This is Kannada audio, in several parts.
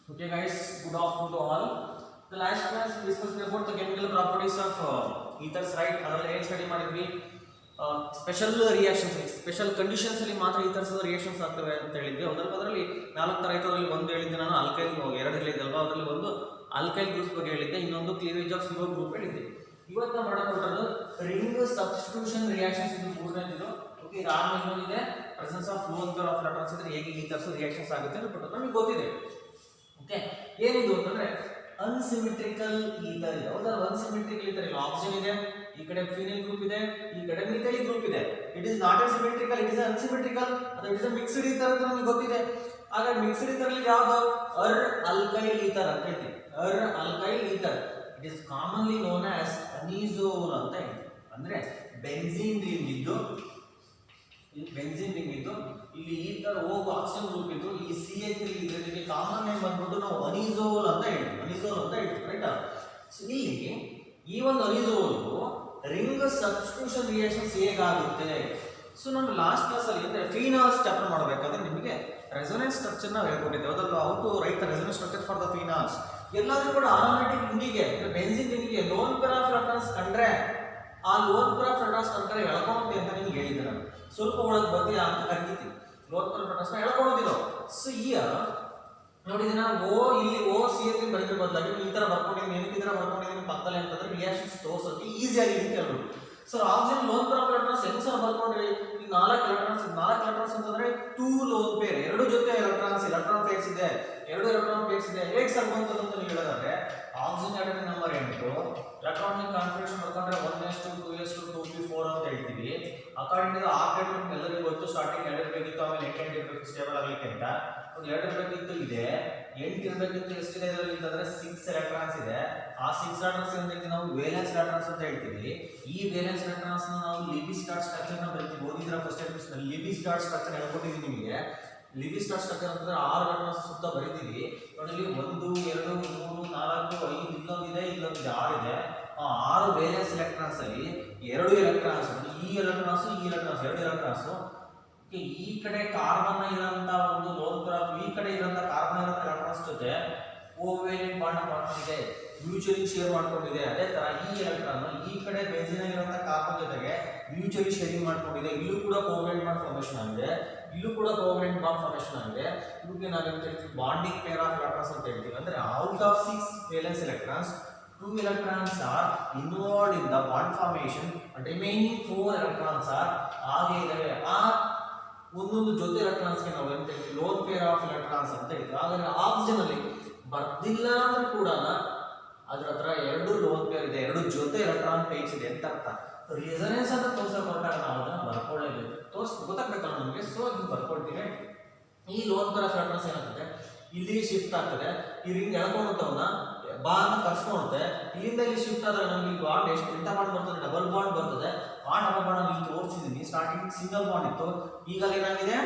Okay guys, good afternoon to all. The last class we discussed about the chemical properties of ethers, right? ಅದರಲ್ಲಿ ಏನು ಸ್ಟಡಿ ಮಾಡಿದ್ವಿ? ಸ್ಪೆಷಲ್ ರಿಯಾಕ್ಷನ್ಸ್, ಸ್ಪೆಷಲ್ ಕಂಡೀಷನ್ಸ್ ಅಲ್ಲಿ ಮಾತ್ರ ಈಥರ್ಸ್ ರಿಯಾಕ್ಷನ್ಸ್ ಆಗ್ತವೆ ಅಂತ ಹೇಳಿದ್ವಿ. ಅದರಲ್ಲಿ 4 ತರ ಇತ್ತು. ಅದರಲ್ಲಿ ಒಂದು ಹೇಳಿದ್ದೆ ನಾನು, ಆಲ್ಕೈಲ್ 2 ಹೇಳಿದ್ದೆ ಅಲ್ವಾ. ಅದರಲ್ಲಿ ಒಂದು ಆಲ್ಕೈಲ್ ಗ್ರೂಪ್ಸ್ ಬಗ್ಗೆ ಹೇಳಿದ್ದೆ, ಇನ್ನೊಂದು ಕ್ಲೀವೇಜ್ ಆಫ್ CO ಗ್ರೂಪ್ ಹೇಳಿದ್ದೆ. ಇವತ್ತು ನಾವು ಮಾಡಿಕೊಟ್ಟದ್ದು ರಿಂಗ್ ಸಬ್ಸ್ಟಿಟ್ಯೂಷನ್ ರಿಯಾಕ್ಷನ್ಸ್, ಇದು ಮೂರನೇದಿದು. ಓಕೆ, ಇದಾದ್ಮೇಲೆ ಇನ್ನೊಂದಿದೆ presence of lone pair of electrons ಇದ್ರೆ ಹೇಗೆ ಈಥರ್ಸ್ ರಿಯಾಕ್ಷನ್ಸ್ ಆಗುತ್ತೆ ಅಂತ ಕೊಟ್ಟು ನಮಗೆ ಗೊತ್ತಿದೆ. ಓಕೆ, ಏನಿದು ಅಂತಂದ್ರೆ ಅನ್ಸಿಮೆಟ್ರಿಕಲ್ ಈಥರ್ ಇದೆ. ಹೌದಾ, ಅನ್ಸಿಮೆಟ್ರಿಕಲ್ ಈಥರ್ ಇಲ್ಲ. ಆಕ್ಸಿಜನ್ ಇದೆ, ಈ ಕಡೆ ಫಿನೈಲ್ ಗ್ರೂಪ್ ಇದೆ, ಈ ಕಡೆ ಮಿಥೈಲ್ ಗ್ರೂಪ್ ಇದೆ. It is not A symmetrical, it is ಅನ್ಸಿಮೆಟ್ರಿಕಲ್. ಅದು ಇಟ್ ಇಸ್ ಮಿಕ್ಸ್ಡ್ ಈಥರ್ ಅಂತ ನಮಗೆ ಗೊತ್ತಿದೆ. ಹಾಗಾದ್ರೆ ಮಿಕ್ಸ್ಡ್ ಈಥರ್ ಅಲ್ಲಿ ಯಾವುದು ಅರ್ ಅಲ್ಕೈಲ್ ಈಥರ್ ಅಂತ ಹೇಳ್ತೀವಿ. Aryl alkyl ether it is commonly known as anisole ಅಂತ ಹೇಳ್ತೀವಿ. ಅಂದ್ರೆ ಬೆನ್ಝೀನ್ ರಿಂಗ್ ಇದ್ದು, ಇಲ್ಲಿ ಈ ತರ ಹೋಗೋ ಆಕ್ಸಿಜನ್ ಗ್ರೂಪ್ ಇದ್ದು, ಈ CH3 ಇದಕ್ಕೆ ಕಾಮನ್ ನೇಮ್ ಬಂದ್ಬಿಟ್ಟು ನಾವು ಅನಿಸೋಲ್ ಅಂತ ಹೇಳ್ತೀವಿ. ರೈಟ್? ಇಲ್ಲಿ ಈ ಒಂದು ಅನಿಸೋಲ್ ರಿಂಗ್ ಸಬ್ಸ್ಟಿಟ್ಯೂಷನ್ ರಿಯಾಕ್ಷನ್ಸ್ ಹೇಗಾಗುತ್ತೆ. ಸೊ ನಾನು ಲಾಸ್ಟ್ ಕ್ಲಾಸ್ ಅಲ್ಲಿ ಅಂದ್ರೆ ಫೀನಾಲ್ಸ್ ಚಾಪ್ಟರ್ ಮಾಡಬೇಕಾದ್ರೆ ನಿಮಗೆ ರೆಸೊನೆನ್ಸ್ ಸ್ಟ್ರಕ್ಚರ್ ನಾವು ಹೇಳ್ಕೊಟ್ಟಿದ್ದೆ. ಅದಲ್ಲ, how to write the resonance structure for the phenols. ಎಲ್ಲಾದ್ರೂ ಕೂಡ ಆರೋಮ್ಯಾಟಿಕ್ ರಿಂಗಿಗೆ, ಬೆನ್ಝೀನ್ ರಿಂಗಿಗೆ ಲೋನ್ ಪೇರ್ ಆಫ್ ಎಲೆಕ್ಟ್ರಾನ್ಸ್ ಕಂಡ್ರೆ ಆ ಲೋನ್ ಪೇರ್ ಆಫ್ ಎಲೆಕ್ಟ್ರಾನ್ಸ್ ಕಂಡ್ರೆ ಎಳ್ಕೊಳುತ್ತೆ ಅಂತ ನಿಮ್ಗೆ ಹೇಳಿದ್ದೆ ನಾನು. ಸ್ವಲ್ಪ ಒಳಗೆ ಬರ್ತೀಯ ಅಂತ ಕರಿತೀವಿ. ಲೋನ್ ಪೇರ್ ಆಫ್ ಎಲೆಕ್ಟ್ರಾನ್ಸ್ ಎಳ್ಕೊಳ್ಳೋದಿಲ್ಲ. ಸೊ ನೋಡಿದ್ರೆ ನಾವು ಇಲ್ಲಿ CH3 ಬರೀದ್ರ ಬದಲಾಗಿ ಈ ತರ ಬರ್ಕೊಂಡಿದ್ದೀನಿ, ಏನಕ್ಕೆ ಈ ತರ ಬರ್ಕೊಂಡಿದ್ದೀನಿ ಪಕ್ಕದಲ್ಲಿ ಅಂತಂದ್ರೆ ರಿಯಾಕ್ಷನ್ಸ್ ತೋರ್ಸೋಕೆ ಈಸಿ ಆಗಿದೆ ಅಂತ ಹೇಳ್ಬೋದು. So oxygen loan pair of electrons ಹೆಂಗ್ ಸರ್ ಬರ್ಕೊಂಡ್ರಿ? ಈ 4 ಎಲೆಕ್ಟ್ರಾನ್ಸ್ ಅಂತಂದ್ರೆ 2 ಲೋನ್ ಪೇರ್, 2 ಜೊತೆ ಎಲೆಕ್ಟ್ರಾನ್ ಪೇರ್ಸ್ ಇದೆ, 2 ಎಲೆಕ್ಟ್ರಾನ್ ಪೇರ್ಸ್ ಇದೆ. ಹೇಗೆ ಸರ್ ಬಂತದ್ದು ಅಂತ ನೀವು ಹೇಳೋದಾದ್ರೆ, oxygen atomic number 8, electronic configuration ಬರ್ಕೊಂಡ್ರೆ 1s2 2s2 2p4 ಅಂತ ಹೇಳ್ತೀವಿ. ಅಕಾರ್ಡಿಂಗ್ ಟು ಆರ್ಬಿಟಲ್ ಎಲ್ಲರಿಗೂ ಗೊತ್ತು, ಸ್ಟಾರ್ಟಿಂಗ್ 2 ಇರಬೇಕಿತ್ತು, ಆಮೇಲೆ 8 ಇರಬೇಕು ಸ್ಟೇಬಲ್ ಆಗಲಿಕ್ಕೆ ಅಂತ. ಒಂದು 2 ಇರಬೇಕಿತ್ತು, ಇದೆ 8 ಇರಬೇಕಿತ್ತು. ಎಷ್ಟಿದೆ ಇದರಲ್ಲಿ ಅಂತಂದ್ರೆ 6 ಎಲೆಕ್ಟ್ರಾನ್ಸ್ ಇದೆ. ಆ 6 ಎಲೆಕ್ಟ್ರಾನ್ಸ್ ಅಂತ ನಾವು ವೇಲೆನ್ಸ್ ಎಲೆಕ್ಟ್ರಾನ್ಸ್ ಅಂತ ಹೇಳ್ತೀವಿ. ಈ ವೇಲೆನ್ಸ್ ಎಲೆಕ್ಟ್ರಾನ್ಸ್ ನಾವು ಲಿಬಿಸ್ಟಾಟ್ ಸ್ಟ್ರಕ್ಚರ್ ನ ಬರೀತೀವಿ. ಓದಿದ್ರ ಫಸ್ಟ್ ಎಪಿಸೋಡ್ ಲಿಬಿಸ್ಟಾಟ್ ಸ್ಟ್ರಕ್ಚರ್ ಹೇಳ್ಕೊಟ್ಟಿದ್ದೀನಿ ನಿಮಗೆ. ಲಿಬಿಸ್ಟಾಟ್ ಸ್ಟ್ರಕ್ಚರ್ ಅಂತಂದ್ರೆ 6 ಎಲೆಕ್ಟ್ರಾನ್ಸ್ ಸುತ್ತ ಬರೀತೀವಿ. ನೋಡಿ, 1 2 3 4 5 ಇಲ್ಲೊಂದಿದೆ, 6 ಇದೆ. ಆ 6 ವೇಲೆನ್ಸ್ ಎಲೆಕ್ಟ್ರಾನ್ಸ್ ಅಲ್ಲಿ 2 ಎಲೆಕ್ಟ್ರಾನ್ಸ್, ಈ ಎಲೆಕ್ಟ್ರಾನ್ಸ್ 2 ಎಲೆಕ್ಟ್ರಾನ್ಸ್. ಈ ಕಡೆ ಕಾರ್ಬನ್ ಇರೋಂತ ಒಂದು ಲೋನ್ ಪೇರ್, ಈ ಕಡೆ ಇರೋಂತ ಕಾರ್ಬನ್ ಇರೋ ಎಲೆಕ್ಟ್ರಾನ್ಸ್ ಜೊತೆ ಕೋವೆಲೆಂಟ್ ಬಾಂಡ್ ಮಾಡ್ಕೊಂಡಿದೆ, ಮ್ಯೂಚುವಲಿ ಶೇರ್ ಮಾಡ್ಕೊಂಡಿದೆ. ಅದೇ ತರ ಈ ಎಲೆಕ್ಟ್ರಾನ್ ಈ ಕಡೆ ಬೆನ್ಝೀನ್ ಆಗಿರೋಂತ ಕಾರ್ಬನ್ ಜೊತೆಗೆ ಮ್ಯೂಚುವಲಿ ಶೇರಿಂಗ್ ಮಾಡ್ಕೊಂಡಿದೆ. ಇಲ್ಲೂ ಕೂಡ ಕೋವೆಲೆಂಟ್ ಬಾಂಡ್ ಫಾರ್ಮೇಷನ್ ಆಗಿದೆ, ಇದಕ್ಕೆ ನಾವೇನು ಹೇಳ್ತೀವಿ, ಬಾಂಡಿಂಗ್ ಪೇರ್ ಆಫ್ ಎಲೆಕ್ಟ್ರಾನ್ಸ್ ಅಂತ ಹೇಳ್ತೀವಿ. ಅಂದ್ರೆ out of 6 valence electrons 2 electrons are involved in the bond formation and remaining 4 electrons are ಹಾಗೆ ಇದಾವೆ. ಆ ಒಂದೊಂದು ಜೊತೆ ಎಲೆಕ್ಟ್ರಾನ್ಸ್ ಗೆ ನಾವು ಅಂತ ಹೇಳ್ತೀವಿ ಲೋನ್ ಪೇರ್ ಆಫ್ ಎಲೆಕ್ಟ್ರಾನ್ಸ್ ಅಂತ ಹೇಳ್ತೀವಿ. ಹಾಗಾದ್ರೆ ಆಕ್ಸಿಜನ್ ಅಲ್ಲಿ ಬರ್ದಿಲ್ಲ ಅಂದ್ರೂ ಕೂಡ ಅದ್ರ ಹತ್ರ 2 ಲೋನ್ ಪೇರ್ ಇದೆ, 2 ಜೊತೆ ಎಲೆಕ್ಟ್ರಾನ್ ಪೇರ್ಸ್ ಇದೆ ಅಂತ ಅರ್ಥ. ರೆಸೊನೆನ್ಸ್ ಅಂತ ತೋರ್ಸಕ್ಕೆ ಹೊರಟಾಗ ನಾವು ಅದನ್ನ ಬರ್ಕೊಳ್ಳೇಬೇಕು, ಗೊತ್ತಾಗ್ಬೇಕಲ್ಲ ನಮಗೆ. ಸೊ ಇದನ್ನ ಬರ್ಕೊಳ್ತೀವಿ. ಈ ಲೋನ್ ಪೇರ್ ಆಫ್ ಎಲೆಕ್ಟ್ರಾನ್ಸ್ ಏನಾಗ್ತದೆ, ಇಲ್ಲಿಗೆ ಶಿಫ್ಟ್ ಆಗ್ತದೆ. ಈ ರಿಂಗ್ ಎಳ್ಕೊಂಡವನ್ನ ಬಾಂಡ್ ಕರ್ಸ್ಕೊಳುತ್ತೆ. ಇಲ್ಲಿಂದ ಇಲ್ಲಿ ಶಿಫ್ಟ್ ಆದಾಗ ನಮಗೆ ಈ ಬಾಂಡ್ ಎಂತ ಬಾಂಡ್ ಬರ್ತದೆ, ಡಬಲ್ ಬಾಂಡ್ ಬರ್ತದೆ. ಆ ಡಬಲ್ ಬಾಂಡ್ ಇಲ್ಲಿ ತೋರಿಸಿದೀನಿ. ಸ್ಟಾರ್ಟಿಂಗ್ ಸಿಂಗಲ್ ಬಾಂಡ್ ಇತ್ತು, ಈಗ ಏನಾಗಿದೆ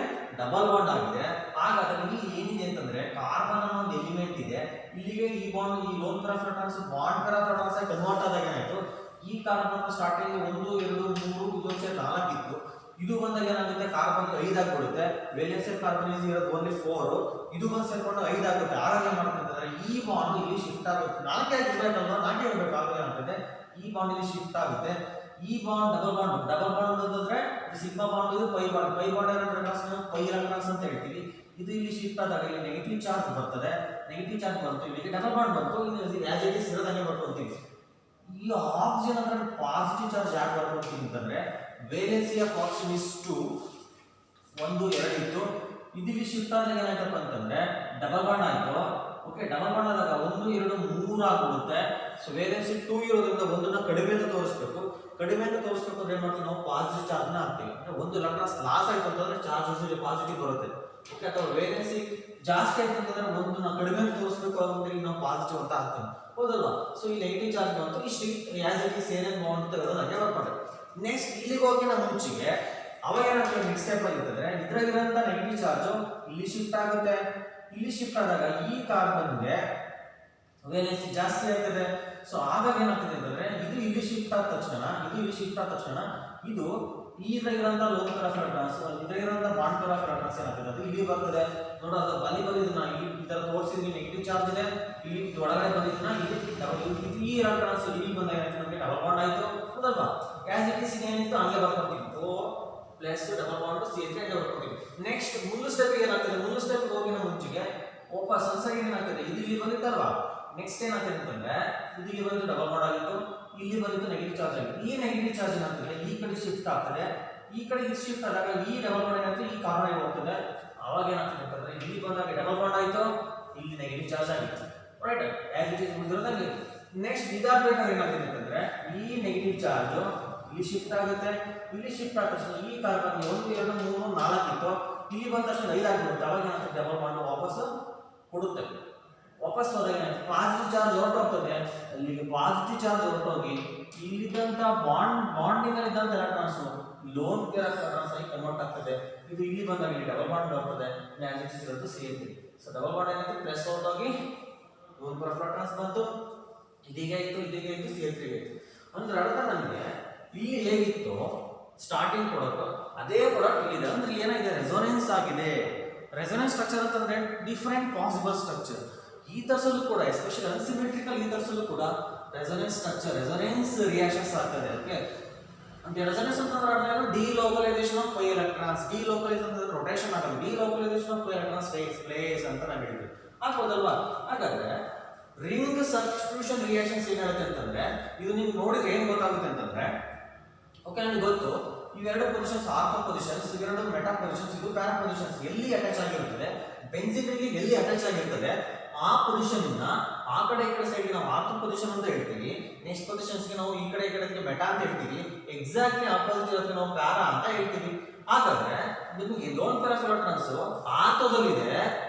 ಡಬಲ್ ಬಾಂಡ್ ಆಗಿದೆ. ಹಾಗಾದ್ರೆ ಇಲ್ಲಿ ಏನಿದೆ ಅಂತಂದ್ರೆ ಕಾರ್ಬನ್ ಅನ್ನೋ ಒಂದು ಎಲಿಮೆಂಟ್ ಇದೆ. ಇಲ್ಲಿಗೆ ಈ ಬಾಂಡ್, ಈ loan pair of electrons bond pair of electrons ಆಗಿ ಕನ್ವರ್ಟ್ ಆದಾಗ ಏನಾಯ್ತು, ಈ ಕಾರ್ಬನ್ ಸ್ಟಾರ್ಟಿಂಗ್ 1 2 3 ಇದು ಸೇರಿ 4 ಇತ್ತು. ಇದು ಬಂದಾಗ ಏನಾಗುತ್ತೆ, ಕಾರ್ಬನ್ 5 ಆಗಿಬಿಡುತ್ತೆ. ವೇಲೆನ್ಸ್ ಕಾರ್ಬನ್ ಇರೋದು ಓನ್ಲಿ 4, ಇದು ಬಂದು ಸೇರ್ಕೊಂಡು 5 ಆಗುತ್ತೆ. ಆಗ ಏನ್ ಮಾಡ್ತದೆ ಅಂದ್ರೆ ಈ ಬಾಂಡ್ ಇಲ್ಲಿ ಶಿಫ್ಟ್ ಆಗುತ್ತೆ. 4 ಆಗಿರ್ಬೇಕಲ್ವಾ, 4 ಇರಬೇಕು. ಆಗ ಏನಾಗ್ತದೆ, ಈ ಬಾಂಡ್ ಇಲ್ಲಿ ಶಿಫ್ಟ್ ಆಗುತ್ತೆ. ಈ ಬಾಂಡ್ ಡಬಲ್ ಬಾಂಡ್ ಅಂತಂದ್ರೆ ಸಿಗ್ಮಾ ಬಾಂಡ್, ಇದು pi bond electrons pi electrons ಅಂತ ಹೇಳ್ತೀವಿ. ಇದು ಇಲ್ಲಿ ಶಿಫ್ಟ್ ಆದಾಗ ಇಲ್ಲಿ ನೆಗೆಟಿವ್ ಚಾರ್ಜ್ ಬರ್ತದೆ. ನೆಗೆಟಿವ್ ಚಾರ್ಜ್ ಬಂತು, ಇಲ್ಲಿ ಡಬಲ್ ಬಾಂಡ್ ಬಂತು, ಇನ್ನು ಆಸ್ ಇಟ್ ಇಸ್ ಇರೋದಂಗೆ ಬರ್ಕೊಂತೀವಿ. ಈ ಆಕ್ಸಿಜನ್ ಅಂದ್ರೆ ಪಾಸಿಟಿವ್ ಚಾರ್ಜ್ ಯಾಕೆ ಬರ್ಕೊಂತೀವಿ ಅಂತಂದ್ರೆ ವೇಲೆನ್ಸಿ ಆಫ್ ಆಕ್ಸಿಜನ್ ಇಸ್ 2 1 2 ಇತ್ತು. ಇಲ್ಲಿ ಶಿಫ್ಟ್ ಆದಾಗ ಏನಾಯ್ತಪ್ಪ ಅಂತಂದ್ರೆ ಡಬಲ್ ಬಾಂಡ್ ಆಯ್ತು. ಓಕೆ, ಡಬಲ್ ಬಾಂಡ್ ಆದಾಗ 1 2 3 ಆಗ್ಬಿಡುತ್ತೆ. ಸೊ ವೇಲೆನ್ಸಿ 2 ಇರೋದ್ರಿಂದ ಒಂದನ್ನ ಕಡಿಮೆ ಅಂತ ತೋರಿಸ್ಬೇಕು ಅಂದ್ರೆ ಏನ್ ಮಾಡ್ತೀವಿ ನಾವು, ಪಾಸಿಟಿವ್ ಚಾರ್ಜ್ ನ ಹಾಕ್ತೀವಿ. ಅಂದ್ರೆ ಒಂದು ಎಲೆಕ್ಟ್ರಾನ್ಸ್ ಲಾಸ್ ಆಯ್ತು ಅಂತಂದ್ರೆ ಚಾರ್ಜ್ ಪಾಸಿಟಿವ್ ಬರುತ್ತೆ. ಓಕೆ, ಅಥವಾ ವೇಲೆನ್ಸಿ ಜಾಸ್ತಿ ಆಯ್ತು ಅಂತಂದ್ರೆ ಒಂದನ್ನ ಕಡಿಮೆ ಅಂತ ತೋರಿಸ್ಬೇಕು ಅಂದ್ರೆ ನಾವು ಪಾಸಿಟಿವ್ ಅಂತ ಹಾಕ್ತೀವಿ, ಹೌದಲ್ವಾ. ಸೊ ಈ ನೆಗೆಟಿವ್ ಚಾರ್ಜ್ ಬಂತು, ಇಷ್ಟು ಆಸ್ ಇಟ್ ಇಸ್ ಏನೇನು ಬಾಂಡ್ ತೆಗೆದು ಹಾಗೆ ಬರ್ಕೊಂಡೆ. ನೆಕ್ಸ್ಟ್ ಇಲ್ಲಿಗೆ ಹೋಗಿನ ಮುಂಚೆಗೆ ಅವಾಗ ಏನಾಗ್ತದೆ, ಮಿಕ್ಸ್ ಟೈಪ್ ಆಗಿರ್ತದೆ. ಇದ್ರಾಗಿರೋಂಥ ನೆಗೆಟಿವ್ ಚಾರ್ಜ್ ಇಲ್ಲಿ ಶಿಫ್ಟ್ ಆಗುತ್ತೆ. ಇಲ್ಲಿ ಶಿಫ್ಟ್ ಆದಾಗ ಈ ಕಾರ್ಬನ್ಗೆ ವೇಲೆನ್ಸಿ ಜಾಸ್ತಿ ಆಗ್ತದೆ. ಸೊ ಆದಾಗ ಏನಾಗ್ತದೆ ಅಂತಂದ್ರೆ ಇದು ಇಲ್ಲಿ ಶಿಫ್ಟ್ ಆದ ತಕ್ಷಣ ಇದು ಇದ್ರಾಗಿರೋಂಥ ಲೋನ್ ಪೇರ್ ಆಫ್ ಎಲೆಕ್ಟ್ರಾನ್ಸ್, ಇದ್ರಾಗಿರೋಂಥ ಬಾಂಡ್ ಪೇರ್ ಆಫ್ ಎಲೆಕ್ಟ್ರಾನ್ಸ್ ಏನಾಗ್ತದೆ, ಅದು ಇಲ್ಲಿ ಬರ್ತದೆ. ನೋಡೋದು ಬಲಿ ಇದನ್ನ ಈ ತರ ತೋರಿಸಿದ್ವಿ. ನೆಗೆಟಿವ್ ಚಾರ್ಜ್ ಇದೆ, ಇಲ್ಲಿ ಒಳಗಡೆ ಬಂದಿದ್ದನ್ನ ಈ ಎಲೆಕ್ಟ್ರಾನ್ಸ್ ಇಲ್ಲಿ ಬಂದಾಗ ನಮಗೆ ಡಬಲ್ ಬಾಂಡ್ ಆಯ್ತು ಹೌದಲ್ವಾ. ಆಸ್ ಇಟ್ ಈಸ್ ಏನಿತ್ತು ಹಂಗೆ ಬರ್ಕೊತೀವಿ, O plus double bond C3 ಹಂಗೆ ಬರ್ಕೊತೀವಿ. ನೆಕ್ಸ್ಟ್ ಮುಂದೆ ಸ್ಟೆಪ್ ಏನಾಗ್ತದೆ, ಮುಂದೆ ಸ್ಟೆಪ್ ಹೋಗಿನ ಮುಂಚೆಗೆ ವಾಪಸ್ ಸನ್ಸೈಡ್ ಏನಾಗ್ತದೆ, ಇದು ಇಲ್ಲಿ ಬಂದಿತ್ತಲ್ವಾ. ನೆಕ್ಸ್ಟ್ ಏನಾಗ್ತದೆ ಅಂತಂದ್ರೆ ಇದು ಇಲ್ಲಿ ಬಂದು ಡಬಲ್ ಬಾಂಡ್ ಆಗಿತ್ತು, ಇಲ್ಲಿ ಬಂದಿದ್ದು ನೆಗೆಟಿವ್ ಚಾರ್ಜ್ ಆಗಿದೆ. ಈ ನೆಗೆಟಿವ್ ಚಾರ್ಜ್ ಏನಾಗ್ತದೆ ಈ ಕಡೆ ಶಿಫ್ಟ್ ಆಗ್ತದೆ, ಈ ಕಡೆ ಶಿಫ್ಟ್ ಆದಾಗ ಈ ಡಬಲ್ ಬಾಂಡ್ ಏನಾಗ್ತದೆ ಈ ಕಾರ್ನರ್ ಹೋಗ್ತದೆ. ಅವಾಗ ಏನಾಗ್ತದೆ ಅಂತಂದ್ರೆ ಇಲ್ಲಿ ಬಂದಾಗ ಡಬಲ್ ಬಾಂಡ್ ಆಯ್ತು, ಇಲ್ಲಿ ನೆಗೆಟಿವ್ ಚಾರ್ಜ್ ಆಗಿತ್ತು ರೈಟ್ ಆಸ್ ಇಟ್ ಇಸ್ ಉಳಿದಿರೋದಲ್ಲಿ. ನೆಕ್ಸ್ಟ್ ಇದಾಗಬೇಕಾದ್ರೆ ಏನಾಗ್ತದೆ ಅಂತಂದ್ರೆ ಈ ನೆಗೆಟಿವ್ ಚಾರ್ಜ್ ಇಲ್ಲಿ ಶಿಫ್ಟ್ ಆಗುತ್ತೆ, ಇಲ್ಲಿ ಶಿಫ್ಟ್ ಆದ ತಕ್ಷಣ ಈ ಕಾರ್ಬನ್ 1 2 3 4 ಇತ್ತು, ಇಲ್ಲಿ ಬಂದ ತಕ್ಷಣ 5 ಆಗಿಬಿಡುತ್ತೆ. ಅವಾಗ ಏನಾಗ್ತದೆ ಡಬಲ್ ಬಾಂಡ್ ವಾಪಸ್ ಕೊಡುತ್ತೆ. ವಾಪಸ್ ಹೋದಾಗ ಏನಾಗ್ತದೆ ಪಾಸಿಟಿವ್ ಚಾರ್ಜ್ ಹೊರಟೋಗ್ತದೆ, ಅಲ್ಲಿಗೆ ಪಾಸಿಟಿವ್ ಚಾರ್ಜ್ ಹೊರಟೋಗಿ ಇಲ್ಲಿದ್ದಂಥ ಬಾಂಡಿನಲ್ಲಿದ್ದಂಥ electrons lone pair of electrons ಆಗಿ ಕನ್ವರ್ಟ್ ಆಗ್ತದೆ. ಇದು ಇಲ್ಲಿ ಬಂದಾಗ ಇಲ್ಲಿ ಡಬಲ್ ಬಾಂಡ್ ಬರ್ತದೆ, ಮ್ಯಾಗ್ನೆಟಿಕ್ ಇರೋದು C3. ಸೊ ಡಬಲ್ ಬಾಂಡ್ ಏನಾಯ್ತು ಪ್ಲಸ್ ಹೊರಟೋಗಿ ಲೋನ್ ಪೇರ್ ಆಫ್ ಎಲೆಕ್ಟ್ರಾನ್ಸ್ ಬಂತು, ಇದೀಗ ಇತ್ತು C3 ಇತ್ತು. ಅಂದ್ರೆ ಅರ್ಥ ನಮಗೆ ಇಲ್ಲಿ ಹೇಗಿತ್ತು ಸ್ಟಾರ್ಟಿಂಗ್ ಪ್ರಾಡಕ್ಟ್ ಅದೇ ಪ್ರಾಡಕ್ಟ್ ಇಲ್ಲಿದೆ. ಅಂದ್ರೆ ಏನಾಗಿದೆ ರೆಸೋನೆನ್ಸ್ ಆಗಿದೆ. ರೆಸೋನೆನ್ಸ್ ಸ್ಟ್ರಕ್ಚರ್ ಅಂತಂದ್ರೆ ಡಿಫರೆಂಟ್ ಪಾಸಿಬಲ್ ಸ್ಟ್ರಕ್ಚರ್. ಈಥರ್ಸಲ್ಲೂ ಕೂಡ ಎಸ್ಪೆಷಲಿ ಅನ್ಸಿಮೆಟ್ರಿಕಲ್ ಈಥರ್ಸಲ್ಲೂ ಕೂಡ ರೆಸೋನೆನ್ಸ್ ಸ್ಟ್ರಕ್ಚರ್ ರೆಸೋನೆನ್ಸ್ ರಿಯಾಕ್ಷನ್ಸ್ ಆಗ್ತದೆ. ಓಕೆ ಅಂತ ರೆಸೋನೆನ್ಸ್ ಅಂತಂದ್ರೆ delocalisation of pi electrons. Delocalise ಅಂತಂದ್ರೆ ರೊಟೇಷನ್ ಆಗಲ್ಲ, delocalisation of pi electrons takes place ಅಂತ ನಾವು ಹೇಳ್ತೀವಿ. ಆಗ್ಬೋದಲ್ವಾ. ಹಾಗಾದ್ರೆ ರಿಂಗ್ ಸಬ್ಸ್ಟಿಟ್ಯೂಷನ್ ರಿಯಾಕ್ಷನ್ಸ್ ಏನ್ ಹೇಳುತ್ತೆ ಅಂತಂದ್ರೆ ಇದು ನೀವು ನೋಡಿದ್ರೆ ಏನ್ ಗೊತ್ತಾಗುತ್ತೆ ಅಂತಂದ್ರೆ ಓಕೆ ನನಗೆ ಗೊತ್ತು ಇವೆರಡು ಪೊಸಿಷನ್ಸ್ ಆರ್ಥೋ ಪೊಸಿಷನ್ಸ್, ಇವೆರಡು ಮೆಟಾ ಪೊಸಿಷನ್ಸ್, ಇದು ಪ್ಯಾರಾ ಪೊಸಿಷನ್ಸ್ ಎಲ್ಲಿ ಅಟ್ಯಾಚ್ ಆಗಿರುತ್ತದೆ, ಬೆನ್ಸಿನ್ಗೆ ಎಲ್ಲಿ ಅಟ್ಯಾಚ್ ಆಗಿರ್ತದೆ ಆ ಪೊಸಿಷನ್ ಇಂದ ಆ ಕಡೆ ಈ ಕಡೆ ಸೈಡ್ ನಾವು ಆರ್ಥೋ ಪೊಸಿಷನ್ ಅಂತ ಹೇಳ್ತೀವಿ. ನೆಕ್ಸ್ಟ್ ಪೊಸಿಷನ್ಸ್ಗೆ ನಾವು ಈ ಕಡೆ ಮೆಟಾ ಅಂತ ಹೇಳ್ತೀವಿ. ಎಕ್ಸಾಕ್ಟ್ಲಿ ಆಪೋಸಿಟ್ ಇರೋದಕ್ಕೆ ನಾವು ಪ್ಯಾರಾ ಅಂತ ಹೇಳ್ತೀವಿ. ಹಾಗಾದ್ರೆ ನಿಮಗೆ ಲೋನ್ ಪೇರ್ ಆಫ್ ಎಲೆಕ್ಟ್ರಾನ್ಸ್ ಆರ್ಥೋದಲ್ಲಿದೆ,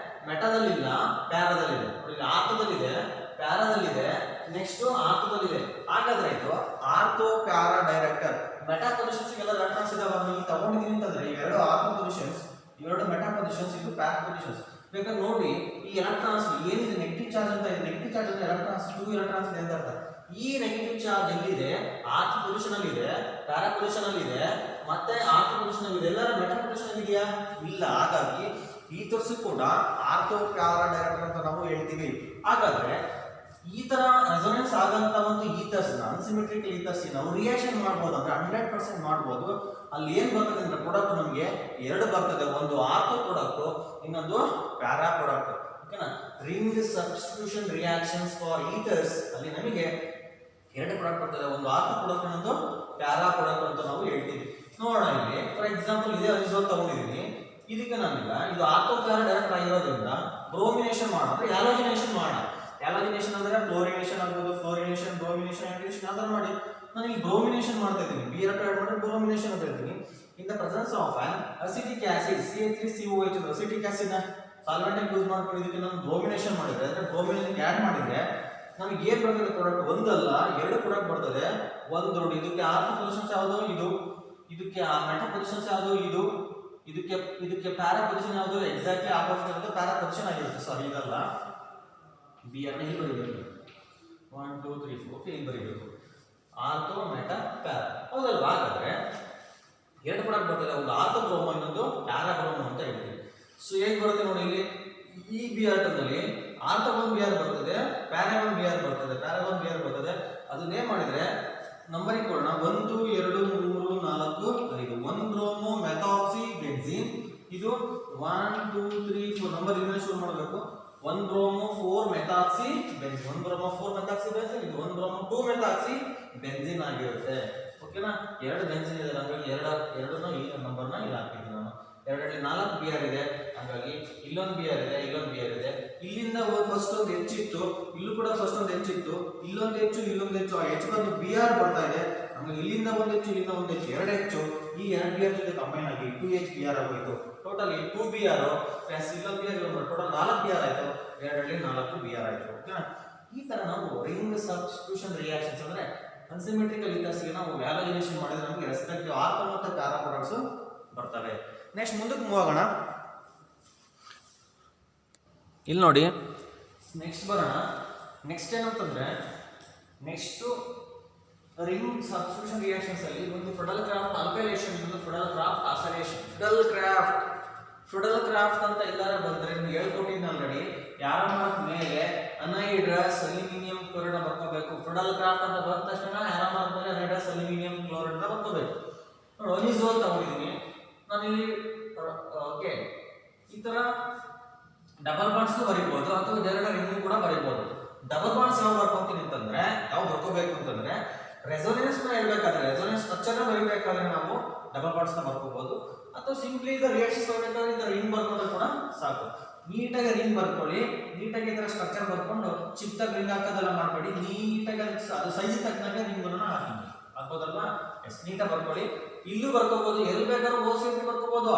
ಮೆಟಾದಲ್ಲಿಲ್ಲ, ಪ್ಯಾರಾದಲ್ಲಿದೆ. ನೋಡಿ ಆರ್ಥೋದಲ್ಲಿದೆ, ಪ್ಯಾರಾದಲ್ಲಿದೆ, ನೆಕ್ಸ್ಟ್ ಆರ್ಥೋದಲ್ಲಿದೆ. ಹಾಗಾದ್ರೆ ಇದು ortho para director. Meta positions ಎಲ್ಲ ಎಲೆಕ್ಟ್ರಾನ್ಸ್ ಇದಾವೆ ನೀವು ತಗೊಂಡಿದ್ದೀನಿ ಅಂತಂದ್ರೆ ಇವೆರಡು ಆರ್ಥೋ ಪೊಸಿಷನ್ಸ್, ಇವೆರಡು ಮೆಟಾ ಪೊಸಿಷನ್ಸ್, ಇದು ಪ್ಯಾರಾ ಪೊಸಿಷನ್ಸ್. ಬೇಕಾದ್ರೆ ನೋಡಿ ಈ ಎಲೆಕ್ಟ್ರಾನ್ಸ್ ಏನಿದೆ ನೆಗೆಟಿವ್ ಚಾರ್ಜ್ ಅಂತ ಇದೆ, ನೆಗೆಟಿವ್ ಚಾರ್ಜ್ ಅಂದ್ರೆ ಎಲೆಕ್ಟ್ರಾನ್ಸ್ 2 ಎಲೆಕ್ಟ್ರಾನ್ಸ್ ಇದೆ ಅಂತ ಅರ್ಥ. ಈ ನೆಗೆಟಿವ್ ಚಾರ್ಜ್ ಎಲ್ಲಿದೆ ಆರ್ಥೋ ಪೊಸಿಷನ್ ಅಲ್ಲಿ ಇದೆ, ಪ್ಯಾರಾ ಪೊಸಿಷನ್ ಅಲ್ಲಿ ಇದೆ, ಮತ್ತೆ ಆರ್ಥೋ ಪೊಸಿಷನ್ ಅಲ್ಲಿ ಇದೆ. ಎಲ್ಲರೂ ಮೆಟಾ ಪೊಸಿಷನ್ ಅಲ್ಲಿ ಇದೆಯಾ ಇಲ್ಲ. ಹಾಗಾಗಿ ಈ ತರ್ಸು ಕೂಡ ಆರ್ಥೋ ಪ್ಯಾರಾ ಡೈರೆಕ್ಟರ್ ಅಂತ ನಾವು ಹೇಳ್ತೀವಿ. ಹಾಗಾದ್ರೆ ಈ ತರ ರೆಸೋನೆನ್ಸ್ ಆಗಂತ ಒಂದು ಈಥರ್ಸ್ ಅನ್ಸಿಮೆಟ್ರಿಕಲ್ ಈಥರ್ಸ್ ನಾವು ರಿಯಾಕ್ಷನ್ ಮಾಡ್ಬೋದು ಅಂದ್ರೆ 100% ಮಾಡ್ಬೋದು. ಅಲ್ಲಿ ಏನ್ ಬರ್ತದೆ ಅಂದ್ರೆ ಪ್ರಾಡಕ್ಟ್ ನಮಗೆ ಎರಡು ಬರ್ತದೆ, ಒಂದು ಆರ್ಥೋ ಪ್ರಾಡಕ್ಟ್, ಇನ್ನೊಂದು ಪ್ಯಾರಾ ಪ್ರಾಡಕ್ಟ್. ಓಕೆನಾ. Ring substitution reactions for ethers ಅಲ್ಲಿ ನಮಗೆ ಎರಡು ಪ್ರಾಡಕ್ಟ್ ಬರ್ತದೆ, ಒಂದು ಆರ್ಥೋ ಪ್ರಾಡಕ್ಟ್ ಇನ್ನೊಂದು ಪ್ಯಾರಾ ಪ್ರಾಡಕ್ಟ್ ಅಂತ ನಾವು ಹೇಳ್ತೀವಿ. ನೋಡೋಣ ಇಲ್ಲಿ ಫಾರ್ ಎಕ್ಸಾಂಪಲ್ ಇದೇ ಅನಿಸೋಲ್ ತಗೊಂಡಿದ್ದೀನಿ. ಇದಕ್ಕೆ ನಾನೀಗ ಇದು ಆರ್ಥೋ ಪ್ಯಾರಾ ಡೈರೆಕ್ಟ್ ಆಗಿರೋದ್ರಿಂದ ಬ್ರೋಮಿನೇಷನ್ ಮಾಡೋಣ, ಹ್ಯಾಲೋಜಿನೇಷನ್ ಮಾಡೋಣ. ಹ್ಯಾಲೋಜಿನೇಷನ್ ಅಂದ್ರೆ ಫ್ಲೋರಿನೇಷನ್ ಆಗ್ಬೋದು, ಫ್ಲೋರಿನೇಷನ್, ಬ್ರೋಮಿನೇಷನ್, ಆಕ್ಟಿವೇಷನ್ ಅದರ ಮಾಡಿ ನಾನು ಈ ಬ್ರೋಮಿನೇಷನ್ ಮಾಡ್ತಾ ಇದ್ದೀನಿ. B2 ಆಡ್ ಮಾಡಿ ಬ್ರೋಮಿನೇಷನ್ ಅಂತ ಹೇಳ್ತೀನಿ. ಇನ್ the presence of on acetic acid CH3COH acetic acid ನ ಸಾಲ್ವೆಂಟ್ ಆಗಿ ಯೂಸ್ ಮಾಡ್ಕೊಂಡು ಇದಕ್ಕೆ ನಾನು ಬ್ರೋಮಿನೇಷನ್ ಮಾಡಿದ್ರೆ ಅಂದ್ರೆ ಬ್ರೋಮಿನೇಷನ್ ಆಡ್ ಮಾಡಿದ್ರೆ ನಮಗೆ ಏನ್ ಬರ್ತದೆ ಪ್ರಾಡಕ್ಟ್ ಒಂದಲ್ಲ ಎರಡು ಪ್ರಾಡಕ್ಟ್ ಬರ್ತದೆ. ಒಂದು ನೋಡಿ ಇದಕ್ಕೆ ಆರ್ಥೋ ಪೊಸಿಷನ್ಸ್ ಯಾವುದು, ಇದು ಇದಕ್ಕೆ ಮೆಟಾ ಪೊಸಿಷನ್ಸ್ ಯಾವುದು, ಇದಕ್ಕೆ ಪ್ಯಾರಾ ಪೊಸಿಷನ್ ಯಾವುದು, ಎಕ್ಸಾಕ್ಟ್ಲಿ ಆಪೋಸಿಟ್ ಇರೋದು ಪ್ಯಾರಾ ಪೊಸಿಷನ್ ಆಗಿರುತ್ತೆ. ಸಾರಿ ಇದಲ್ಲ B2 ಇಲ್ಲಿ ಬರೀಬೇಕು 1 2 3 4 ಓಕೆ ಇಲ್ಲಿ ಬರೀಬೇಕು ಆರ್ಥೋ ಮೆಟಾ ಪ್ಯಾರಾ ಹೌದಲ್ವಾ. ಹಾಗಾದ್ರೆ ಎರಡು ಪ್ರಾಡಕ್ಟ್ ಬರ್ತದೆ, ಒಂದು ಆರ್ಥೋ ಬ್ರೋಮೋ ಇನ್ನೊಂದು ಪ್ಯಾರಾ ಬ್ರೋಮೋ ಅಂತ ಹೇಳ್ತೀವಿ. ಸೊ ಹೇಗೆ ಬರುತ್ತೆ ನೋಡಿ ಇಲ್ಲಿ ಈ B2 ನಲ್ಲಿ ಆರ್ಥೋ 1 Br ಬರ್ತದೆ, ಪ್ಯಾರಾ 1 Br ಬರ್ತದೆ, ಪ್ಯಾರಾ 1 Br ಬರ್ತದೆ. ಅದನ್ನೇ ಮಾಡಿದ್ರೆ ನಂಬರಿಂಗ್ ಕೊಡೋಣ 1 2 3 4 5 1 ಬ್ರೋಮೋ ಮೆಥಾಕ್ಸಿ ಬೆನ್ಝೀನ್. ಇದು 1 2 3 4 ನಂಬರ್ ಇಂದ ಶುರು ಮಾಡಬೇಕು. 1 bromo 4 methoxy benzene, 1 bromo 4 methoxy benzene, ಇದು 1 ಬ್ರೋಮೋ 2 ಮೆಥಾಕ್ಸಿ ಬೆನ್ಝೀನ್ ಆಗಿರುತ್ತೆ. ಓಕೆನಾ. ಎರಡು ಬೆನ್ಝೀನ್ ಇದೆ, ಹಾಗಾಗಿ ಎರಡನ್ನ ಈ ನಂಬರ್ನ ಇಲ್ಲಿ ಹಾಕಿದ್ದೀನಿ ನಾನು. ಎರಡರಲ್ಲಿ 4 Br ಇದೆ, ಹಾಗಾಗಿ ಇಲ್ಲೊಂದು Br ಇದೆ, ಇಲ್ಲೊಂದು Br ಇದೆ. ಇಲ್ಲಿಂದ ಫಸ್ಟ್ ಒಂದು ಹೆಚ್ಚಿತ್ತು, ಇಲ್ಲೂ ಕೂಡ ಫಸ್ಟ್ ಒಂದು ಹೆಚ್ಚಿತ್ತು, ಇಲ್ಲೊಂದು ಹೆಚ್ಚು, ಇಲ್ಲೊಂದು ಹೆಚ್ಚು, ಆ ಹೆಚ್ಚು ಬಂದು Br ಬರ್ತಾ ಇದೆ. ಹಾಗಾಗಿ ಇಲ್ಲಿಂದ ಒಂದು ಹೆಚ್ಚು, ಇಲ್ಲಿಂದ ಒಂದು ಹೆಚ್ಚು, ಎರಡು ಹೆಚ್ಚು, ಈ 2 Br ಜೊತೆ ಕಂಬೈನ್ ಆಗಿ 2H Br ಆಗೋಯ್ತು. ಟೋಟಲಿ 2 Br ಪ್ಲಸ್ ಇಲ್ಲೊಂದು Br ಟೋಟಲ್ 4 Br ಆಯ್ತು, ಎರಡರಲ್ಲಿ 4 Br ಆಯ್ತು. ಓಕೆನಾ. ಈ ತರ ನಾವು ರಿಂಗ್ ಸಬ್ಸ್ಟಿಟ್ಯೂಷನ್ ರಿಯಾಕ್ಷನ್ಸ್ ಅಂದ್ರೆ ಅನ್ಸಿಮೆಟ್ರಿಕಲ್ ಈಥರ್ಸ್ಗೆ ನಾವು ಹ್ಯಾಲೋಜಿನೇಷನ್ ಮಾಡಿದ್ರೆ ನಮಗೆ ರೆಸ್ಪೆಕ್ಟಿವ್ ಆರ್ಥೋ ಮತ್ತು ಪ್ಯಾರಾ ಪ್ರಾಡಕ್ಟ್ಸ್ ಬರ್ತವೆ. ನೆಕ್ಸ್ಟ್ ಮುಂದಕ್ಕೆ ಮೂವ್ ಆಗೋಣ. ಇಲ್ಲಿ ನೋಡಿ ನೆಕ್ಸ್ಟ್ ಬರೋಣ. ನೆಕ್ಸ್ಟ್ ಏನಂತಂದ್ರೆ ನೆಕ್ಸ್ಟ್ ರಿಂಗ್ ಸಬ್ಸ್ಟಿಟ್ಯೂಷನ್ ರಿಯಾಕ್ಷನ್ಸ್ ಅಲ್ಲಿ ಒಂದು ಫ್ರೆಡೆಲ್ ಕ್ರಾಫ್ಟ್ ಆಲ್ಕೈಲೇಷನ್, ಒಂದು ಫ್ರೆಡೆಲ್ ಕ್ರಾಫ್ಟ್ ಆಸಲೇಷನ್. ಫ್ರೆಡೆಲ್ ಕ್ರಾಫ್ಟ್ ಅಂತ ಎಲ್ಲಾರು ಬಂದ್ರೆ ನಿಮ್ಗೆ ಹೇಳ್ಕೊಟ್ಟಿದ್ದೀನಿ ಆಲ್ರೆಡಿ. ಯಾರ ಮಾರ್ಕ್ ಮೇಲೆ anhydrous aluminium chloride ಬರ್ಕೋಬೇಕು. Fiddle craft ಅಂತ ಬಂದ ತಕ್ಷಣ ಆರೋ ಮಾರ್ಕ್ ಮೇಲೆ ಅನ್ಹೈಡ್ರಸ್ ಅಲ್ಯೂಮಿನಿಯಂ ಕ್ಲೋರೈಡ್ ಅಂತ ಬರ್ಕೋಬೇಕು. ನೋಡಿ ಅನಿಸೋಲ್ ತಗೊಂಡಿದ್ದೀನಿ ನಾನು ಇಲ್ಲಿ. ಓಕೆ, ಈ ತರ ಡಬಲ್ ಬಾಂಡ್ಸ್ ಬರೀಬಹುದು ಅಥವಾ ಎರಡು ರಿಂಗ್ ಕೂಡ ಬರೀಬಹುದು. ಡಬಲ್ ಬಾಂಡ್ಸ್ ಯಾವ ಬರ್ಕೊಂತೀನಿ ಅಂತಂದ್ರೆ ಯಾವ ಬರ್ಕೋಬೇಕು ಅಂತಂದ್ರೆ ರೆಸೋನೆನ್ಸ್ ನ ಹೇಳ್ಬೇಕಾದ್ರೆ ರೆಸೋನೆನ್ಸ್ ಸ್ಟ್ರಕ್ಚರ್ ನ ಬರೀಬೇಕಾದ್ರೆ ನಾವು ಡಬಲ್ ಬಾಂಡ್ಸ್ ನ ಬರ್ಕೋಬಹುದು, ಅಥವಾ ಸಿಂಪ್ಲಿ ಈಗ ರಿಯಾಕ್ಷನ್ಸ್ ಬರಬೇಕಾದ್ರೆ ಇದರ ರಿಂಗ್ ಬರ್ಕೊಂಡ್ರೆ ಕೂಡ ಸಾಕು. ನೀಟಾಗಿ ರಿಂಗ್ ಬರ್ಕೊಳ್ಳಿ, ನೀಟಾಗಿ ಇದರ ಸ್ಟ್ರಕ್ಚರ್ ಬರ್ಕೊಂಡು ಚಿಪ್ತಾಗಿ ರಿಂಗ್ ಹಾಕೋದೆಲ್ಲ ಮಾಡಬೇಡಿ, ನೀಟಾಗಿ ಅದು ಸೈಜ್ ತಕ್ಕನಾಗೆ ರಿಂಗ್ ಅನ್ನು ಹಾಕೋದಲ್ವಾ. ಎಸ್, ನೀಟಾಗಿ ಬರ್ಕೊಳ್ಳಿ. ಇಲ್ಲೂ ಬರ್ಕೋಬಹುದು, ಎಲ್ಲಿ ಬೇಕಾದ್ರೂ ಓಸಿ ಬರ್ಕೋಬಹುದು,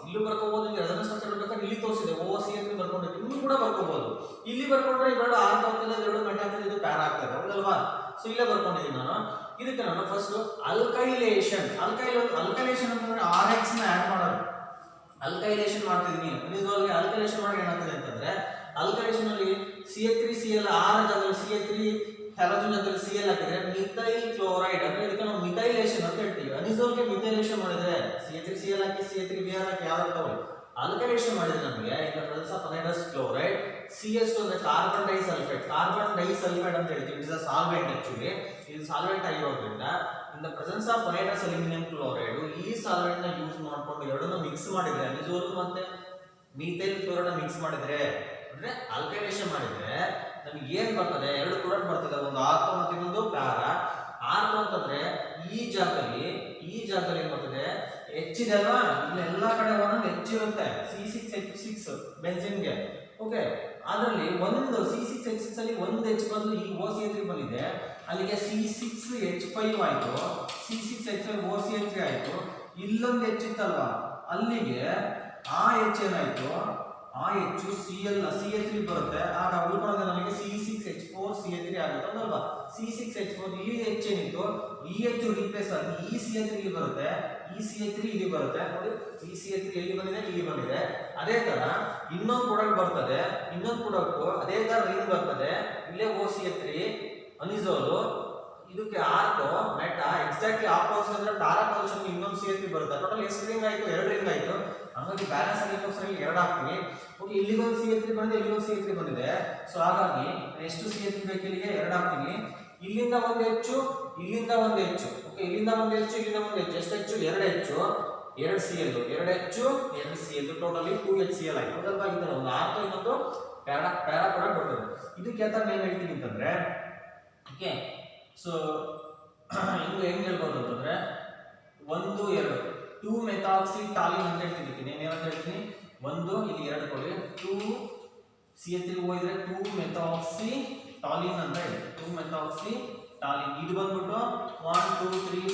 ಇಲ್ಲೂ ಬರ್ಕೋಬಹುದು. ರೆಸೋನೆನ್ಸ್ ಸ್ಟ್ರಕ್ಚರ್ ಬೇಕಾದ್ರೆ ಇಲ್ಲಿ ತೋರಿಸಿದೆ ಓಸಿ ಅಂತ ಬರ್ಕೊಂಡಿದ್ದೀವಿ, ಇಲ್ಲೂ ಕೂಡ ಬರ್ಕೋಬಹುದು. ಇಲ್ಲಿ ಬರ್ಕೊಂಡ್ರೆ ಇವೆರಡು ಆರ್ಕ್ ಆಗ್ತದೆ, ಎರಡು ಮೆಟ್ ಆಗ್ತದೆ, ಇದು ಪ್ಯಾರ ಆಗ್ತದೆ, ಹೌದಲ್ವಾ. ಸೊ ಇಲ್ಲೇ ಬರ್ಕೊಂಡಿದ್ದೀನಿ ನಾನು. ಇದಕ್ಕೆ ನಾನು ಫಸ್ಟ್ ಅಲ್ಕೈಲೇಷನ್ ಅಂತಂದ್ರೆ RX ನ ಆಡ್ ಮಾಡೋದು. ಅಲ್ಕೈಲೇಷನ್ ಮಾಡ್ತಿದ್ದೀನಿ. ನಿಜವಾಗಿ ಅಲ್ಕೈಲೇಷನ್ ಮಾಡಿ ಏನಾಗ್ತದೆ ಅಂತಂದ್ರೆ ಅಲ್ಕೈಲೇಷನ್ ಅಲ್ಲಿ CH3Cl R ಜಾಗದಲ್ಲಿ CH3 ಹ್ಯಾಲೋಜನ್ ಜಾಗದಲ್ಲಿ Cl ಹಾಕಿದ್ರೆ ಮಿಥೈಲ್ ಕ್ಲೋರೈಡ್ ಅಂದ್ರೆ ಇದಕ್ಕೆ ನಾವು ಮಿಥೈಲೇಷನ್ ಅಂತ ಹೇಳ್ತೀವಿ. ಅನಿಸೋಲ್ಗೆ ಮಿಥೈಲೇಷನ್ ಮಾಡಿದ್ರೆ CH3Cl ಹಾಕಿ CH3Br ಹಾಕಿ ಯಾವ್ದು ತಗೊಳ್ಳಿ ಅಲ್ಕೈಲೇಷನ್ ಮಾಡಿದ್ರೆ ನಮಗೆ ಈಗ ಪ್ರೆಸೆನ್ಸ್ ಆಫ್ ಅನೈಡ್ರಸ್ ಕ್ಲೋರೈಡ್ CH2 ಅಂದ್ರೆ ಕಾರ್ಬನ್ ಡೈಸಲ್ಫೈಡ್ ಅಂತ ಹೇಳ್ತೀವಿ. It is a solvent. Actually ಇದು ಸಾಲ್ವೆಂಟ್ ಆಗಿರೋದ್ರಿಂದ in the presence of anhydrous aluminium chloride ಈ ಸಾಲ್ವೆಂಟ್ ನ ಯೂಸ್ ಮಾಡ್ಕೊಂಡು ಎರಡನ್ನೂ ಮಿಕ್ಸ್ ಮಾಡಿದ್ರೆ ಅನಿಸೋಲ್ ಮತ್ತೆ ಮೀಥೈಲ್ ಕ್ಲೋರೈಡ್ ಮಿಕ್ಸ್ ಮಾಡಿದ್ರೆ ಅಂದ್ರೆ ಅಲ್ಕೈಲೇಷನ್ ಮಾಡಿದ್ರೆ ನಮಗೆ ಏನ್ ಬರ್ತದೆ, ಎರಡು ಕ್ಲೋರೈಡ್ ಬರ್ತದೆ, ಒಂದು ಆರ್ಥೋ ಮತ್ತೆ ಇನ್ನೊಂದು ಪ್ಯಾರಾ. ಆರ್ಥೋ ಅಂತಂದ್ರೆ ಈ ಜಾಗದಲ್ಲಿ ಏನ್ ಬರ್ತದೆ, ಹೆಚ್ಚಿದೆ ಅಲ್ವಾ, ಇಲ್ಲಿ ಎಲ್ಲಾ ಕಡೆ ಒಂದೊಂದು ಹೆಚ್ಚಿರುತ್ತೆ. C6H6 ಬೆನ್ಸಿನ್ಗೆ. ಓಕೆ, ಅದರಲ್ಲಿ ಒಂದು C6H6 ಅಲ್ಲಿ ಒಂದು H ಬಂದು ಈ OCH3 ಬಂದಿದೆ, ಅಲ್ಲಿಗೆ C6H5 ಆಯ್ತು, C6H5 OCH3 ಆಯ್ತು. ಇಲ್ಲೊಂದು H ಇತ್ತಲ್ವಾ, ಅಲ್ಲಿಗೆ ಆ H ಏನಾಯ್ತು, ಆ H CH3 ಬರುತ್ತೆ, ಆಗ ಉಳ್ಕೊಳ್ಳೋದು ನಮಗೆ C6H4 CH3 ಆಗುತ್ತೆ, ಹೌದಲ್ವಾ. C6H4 ಇಲ್ಲಿ H ಏನಿತ್ತು, ಈ H ರಿಪ್ಲೇಸ್ ಆಗಿ ಈ CH3 ಇಲ್ಲಿ ಬರುತ್ತೆ, ಈ CH3 ಇಲ್ಲಿ ಬರುತ್ತೆ. ನೋಡಿ, ಈ CH3 ಇಲ್ಲಿ ಬಂದಿದೆ, ಇಲ್ಲಿ ಬಂದಿದೆ. ಅದೇ ತರ ಇನ್ನೊಂದು ಪ್ರಾಡಕ್ಟ್ ಬರ್ತದೆ, ಇನ್ನೊಂದು ಪ್ರಾಡಕ್ಟ್ ಅದೇ ತರ ರಿಂಗ್ ಬರ್ತದೆ, ಇಲ್ಲೇ OCH3 ಅನಿಸೋಲು, ಇದಕ್ಕೆ ಆರ್ಥೋ ಮೆಟಾ ಎಕ್ಸಾಕ್ಟ್ಲಿ ಆಪೋಸಿಟ್ ಅಂದ್ರೆ ಪ್ಯಾರಾ ಪೊಸಿಷನ್ ಇನ್ನೊಂದು CH3 ಬರುತ್ತೆ. ಟೋಟಲ್ ಎಷ್ಟು ರಿಂಗ್ ಆಯ್ತು, ಎರಡು ರಿಂಗ್ ಆಯ್ತು. ಹಾಗಾಗಿ ಬ್ಯಾಲೆನ್ಸ್ ಆಗಿಕ್ಕೋಸ್ಕರ ಇಲ್ಲಿ ಎರಡು ಹಾಕ್ತೀನಿ. ಓಕೆ, ಇಲ್ಲಿಗೆ ಒಂದು CH3 ಬಂದಿದೆ, ಇಲ್ಲಿಗೆ ಒಂದು CH3 ಬಂದಿದೆ. ಸೊ ಹಾಗಾಗಿ ಎಷ್ಟು CH3 ಬೇಕು, ಇಲ್ಲಿಗೆ ಎರಡು ಹಾಕ್ತೀನಿ. ಇಲ್ಲಿಂದ ಒಂದು ಹೆಚ್ಚು, ಇಲ್ಲಿಂದ ಒಂದು ಹೆಚ್ಚು. ಓಕೆ, ಇಲ್ಲಿಂದ ಒಂದು ಹೆಚ್ಚು, ಇಲ್ಲಿಂದ ಒಂದು ಹೆಚ್ಚು. ಎಷ್ಟು ಹೆಚ್ಚು, ಎರಡು ಹೆಚ್ಚು, ಎರಡು Cl, ಎರಡು ಹೆಚ್ಚು, ಎರಡು Cl, ಟೋಟಲಿ 2HCl ಆಯ್ತು, ಹೌದಲ್ವಾ. ಇದರ ಒಂದು ಆರ್ಥೋ ಇನ್ನೊಂದು ಪ್ಯಾರಾ ಕೂಡ ಬರ್ತದೆ. ಇದಕ್ಕೆ ಯಾವ ನೇಮ್ ಹೇಳ್ತೀನಿ ಅಂತಂದ್ರೆ, ಓಕೆ, ಸೊ ಹೆಂಗ್ ಹೇಳ್ಬೋದು ಅಂತಂದ್ರೆ 1 2 2 ಮೆಥಾಕ್ಸಿ ಟಾಲಿನ್ ಅಂತ ಹೇಳ್ತೀನಿ. ಏನಂತ ಹೇಳ್ತೀನಿ, 1 ಇಲ್ಲಿ 2 ಕೊಡಿ, 2 CH3O ಇದ್ರೆ 2 ಮೆಥಾಕ್ಸಿ ಟಾಲಿನ್ ಅಂತ ಹೇಳಿ, 2 ಮೆಥಾಕ್ಸಿ ಟಾಲಿನ್. ಇದು ಬಂದ್ಬಿಟ್ಟು 1 2 3